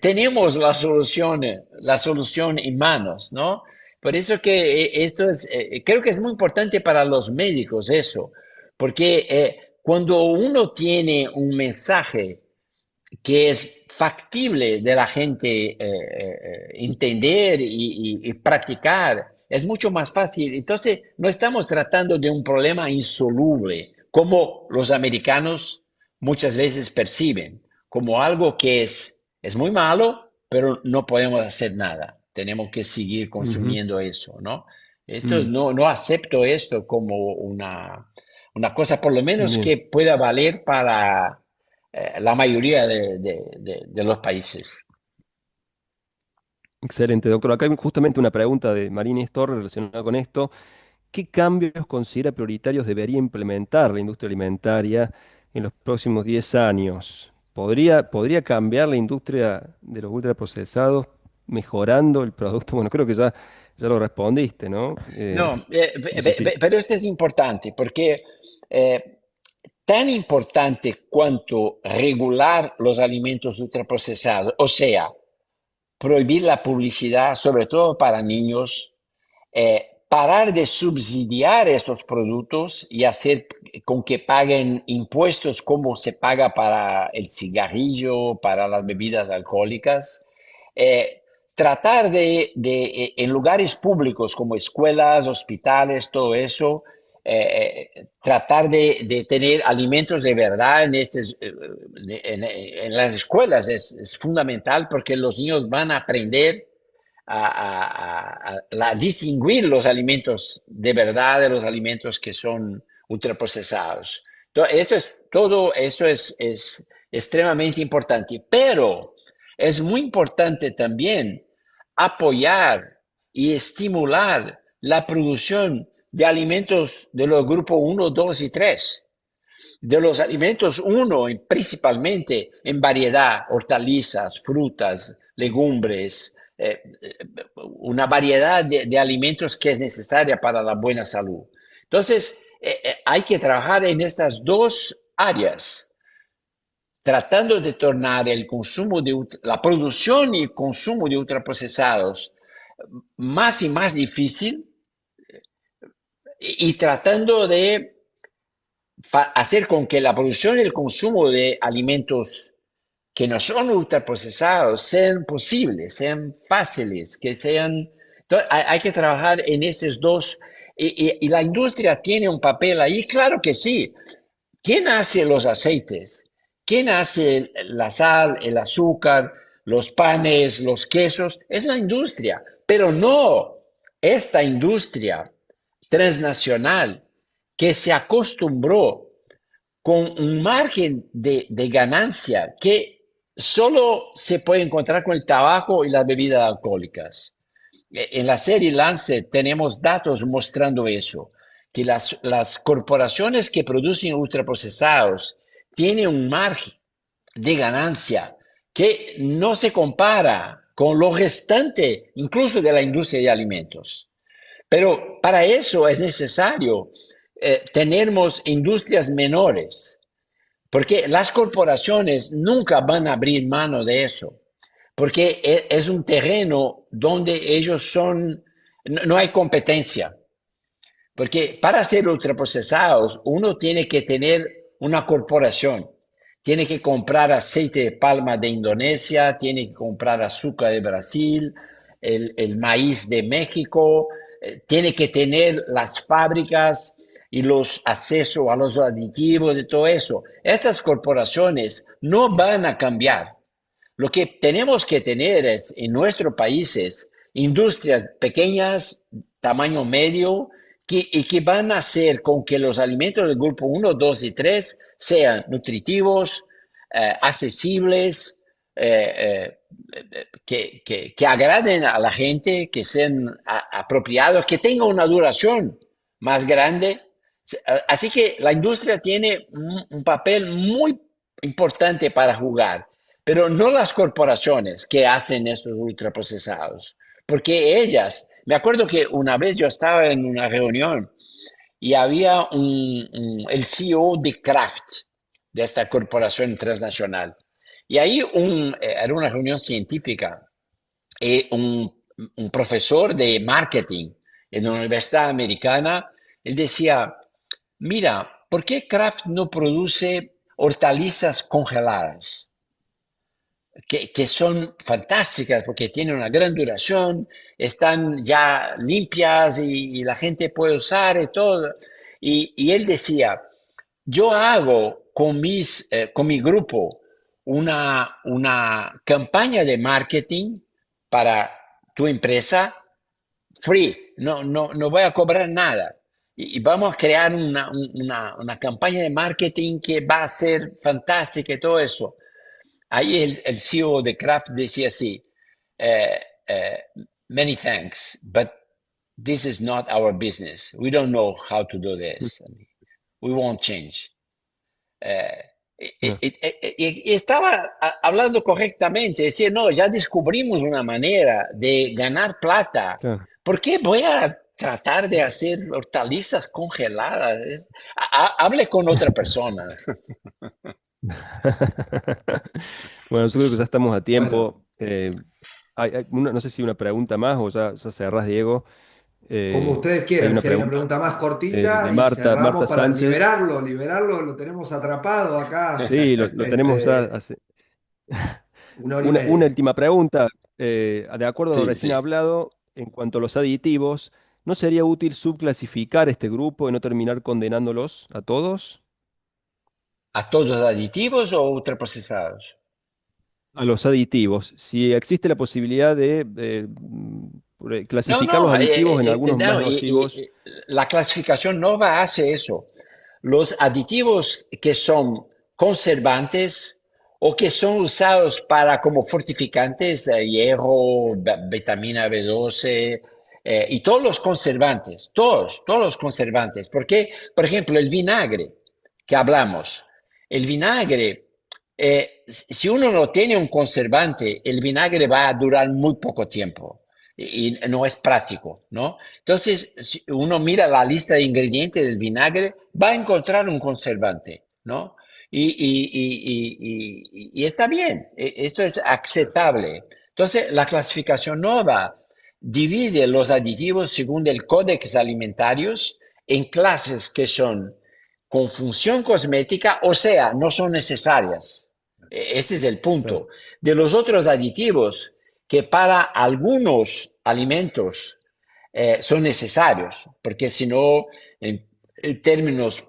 tenemos la solución en manos, ¿no? Por eso que esto es, creo que es muy importante para los médicos eso, porque cuando uno tiene un mensaje que es factible de la gente entender y practicar, es mucho más fácil. Entonces, no estamos tratando de un problema insoluble, como los americanos muchas veces perciben, como algo que es muy malo, pero no podemos hacer nada. Tenemos que seguir
Ujú.
consumiendo eso, ¿no? Esto,
Mm,
no acepto esto como una cosa, por lo menos
bien.
que pueda valer para la mayoría de los países.
Excelente, doctor. Acá hay justamente una pregunta de Marín Torres relacionada con esto. ¿Qué cambios considera prioritarios debería implementar la industria alimentaria en los próximos 10 años? ¿Podría cambiar la industria de los ultraprocesados mejorando el producto? Bueno, creo que ya lo respondiste, ¿no?
No,
No sé si...
pero esto es importante porque eh, tan importante cuanto regular los alimentos ultraprocesados, o sea, prohibir la publicidad, sobre todo para niños, parar de subsidiar estos productos y hacer con que paguen impuestos como se paga para el cigarrillo, para las bebidas alcohólicas. Tratar en lugares públicos como escuelas, hospitales, todo eso, tratar de tener alimentos de verdad en las escuelas es fundamental porque los niños van a aprender a distinguir los alimentos de verdad de los alimentos que son ultraprocesados. Todo eso es extremadamente importante, pero es muy importante también apoyar y estimular la producción de alimentos de los grupos uno, 2 y 3 de los alimentos uno, principalmente en variedad, hortalizas, frutas, legumbres, una variedad de alimentos que es necesaria para la buena salud. Entonces, hay que trabajar en estas dos áreas, tratando de tornar el consumo la producción y el consumo de ultraprocesados más y más difícil y tratando de hacer con que la producción y el consumo de alimentos que no son ultraprocesados sean posibles, sean fáciles, que sean... Entonces, hay que trabajar en esos dos. Y la industria tiene un papel ahí, claro que sí. ¿Quién hace los aceites? ¿Quién hace la sal, el azúcar, los panes, los quesos? Es la industria, pero no esta industria transnacional que se acostumbró con un margen de ganancia que solo se puede encontrar con el tabaco y las bebidas alcohólicas. En la serie Lancet tenemos datos mostrando eso, que las corporaciones que producen ultraprocesados tienen un margen de ganancia que no se compara con lo restante, incluso de la industria de alimentos. Pero para eso es necesario tenemos industrias menores, porque las corporaciones nunca van a abrir mano de eso, porque es un terreno donde ellos son, no hay competencia, porque para ser ultraprocesados uno tiene que tener una corporación, tiene que comprar aceite de palma de Indonesia, tiene que comprar azúcar de Brasil, el maíz de México, tiene que tener las fábricas y los accesos a los aditivos de todo eso. Estas corporaciones no van a cambiar. Lo que tenemos que tener es en nuestros países industrias pequeñas, tamaño medio, y que van a hacer con que los alimentos del grupo uno, 2 y 3 sean nutritivos, accesibles, que agraden a la gente, que sean apropiados, que tengan una duración más grande. Así que la industria tiene un papel muy importante para jugar, pero no las corporaciones que hacen estos ultraprocesados, porque ellas, me acuerdo que una vez yo estaba en una reunión y había el CEO de Kraft, de esta corporación transnacional, y ahí era una reunión científica, y un profesor de marketing en una universidad americana. Él decía, mira, ¿por qué Kraft no produce hortalizas congeladas? Que son fantásticas porque tienen una gran duración, están ya limpias y la gente puede usar y todo. Y él decía, yo hago con mi grupo una campaña de marketing para tu empresa free, no voy a cobrar nada. Y vamos a crear una campaña de marketing que va a ser fantástica y todo eso. Ahí el CEO de Kraft decía así, eh, eh, many thanks, but this is not our business. We don't know how to do this. We won't change. Eh,
No,
y estaba hablando correctamente, decía, no, ya descubrimos una manera de ganar plata.
claro.
¿Por qué voy a tratar de hacer hortalizas congeladas? Hable con otra persona.
Bueno, yo creo que ya estamos a
Bueno,
tiempo. No sé si una pregunta más o ya cerrás, Diego.
como ustedes
Hay
quieran,
una
si hay una
pregunta
pregunta más
de
cortita y
Marta
cerramos para
Sánchez.
liberarlo, lo tenemos atrapado acá,
Sí, lo tenemos ya hace.
una hora y
Una
media.
última pregunta. De acuerdo a lo
Sí,
recién
sí.
hablado, en cuanto a los aditivos, ¿no sería útil subclasificar este grupo y no terminar condenándolos a todos?
¿A todos aditivos o ultraprocesados?
A los aditivos. Si existe la posibilidad de
No,
clasificar los
no,
aditivos en algunos más
no,
nocivos.
la clasificación NOVA hace eso. Los aditivos que son conservantes o que son usados para como fortificantes, hierro, vitamina B12 y todos los conservantes, todos los conservantes. Porque, por ejemplo, el vinagre que hablamos, el vinagre, si uno no tiene un conservante, el vinagre va a durar muy poco tiempo y no es práctico, ¿no? Entonces, si uno mira la lista de ingredientes del vinagre, va a encontrar un conservante, ¿no? Y está bien, esto es aceptable. Entonces, la clasificación NOVA divide los aditivos según el Códex Alimentarios en clases que son con función cosmética, o sea, no son necesarias. Este es el
Claro,
punto. De los otros aditivos que para algunos alimentos son necesarios, porque si no, en términos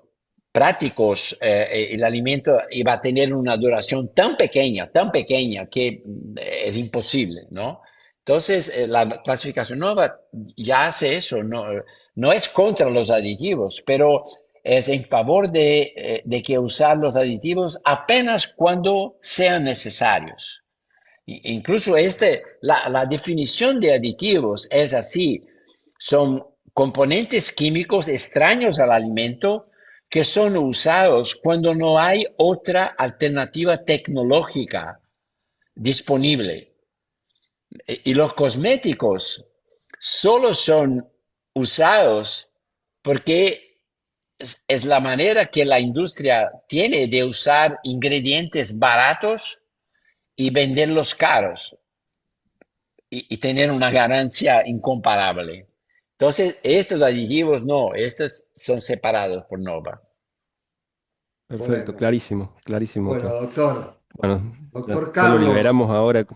prácticos, el alimento iba a tener una duración tan pequeña que es imposible, ¿no? Entonces, la clasificación nueva ya hace eso, no es contra los aditivos, pero es en favor de que usar los aditivos apenas cuando sean necesarios. Incluso la definición de aditivos es así, son componentes químicos extraños al alimento que son usados cuando no hay otra alternativa tecnológica disponible. Y los cosméticos solo son usados porque es la manera que la industria tiene de usar ingredientes baratos y venderlos caros y tener una ganancia incomparable. Entonces, estos aditivos no, estos son separados por Nova.
perfecto,
Bueno,
clarísimo, clarísimo
bueno,
todo.
doctor,
Bueno,
doctor
ya lo
Carlos.
liberamos ahora.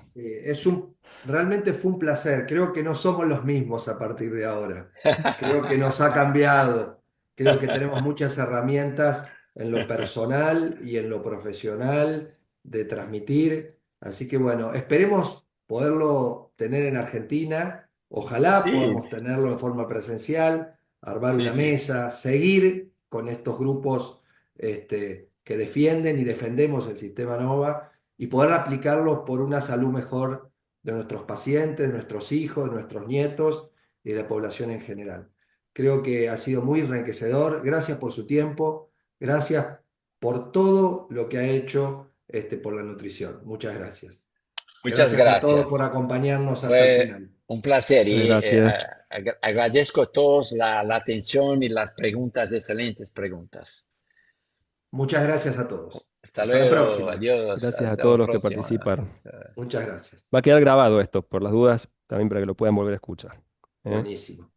Realmente fue un placer. Creo que no somos los mismos a partir de ahora. Creo que nos ha cambiado. Creo que tenemos muchas herramientas en lo personal y en lo profesional de transmitir. Así que bueno, esperemos poderlo tener en Argentina. Ojalá
Sí,
podamos tenerlo en forma presencial, armar
sí,
una
sí.
mesa, seguir con estos grupos que defienden y defendemos el sistema NOVA y poder aplicarlo por una salud mejor de nuestros pacientes, de nuestros hijos, de nuestros nietos y de la población en general. Creo que ha sido muy enriquecedor. Gracias por su tiempo. Gracias por todo lo que ha hecho por la nutrición. Muchas gracias.
Muchas
Gracias a todos por
gracias.
acompañarnos hasta el
Fue
final.
un placer
Muchas
y
gracias.
agradezco a todos la atención y las preguntas, excelentes preguntas.
Muchas gracias a todos.
Hasta
Hasta la
luego,
próxima.
adiós,
Gracias a
hasta
todos
la
los que
próxima.
participaron.
Muchas gracias.
Va a quedar grabado esto, por las dudas. también para que lo puedan volver a escuchar. ¿Eh?
Buenísimo.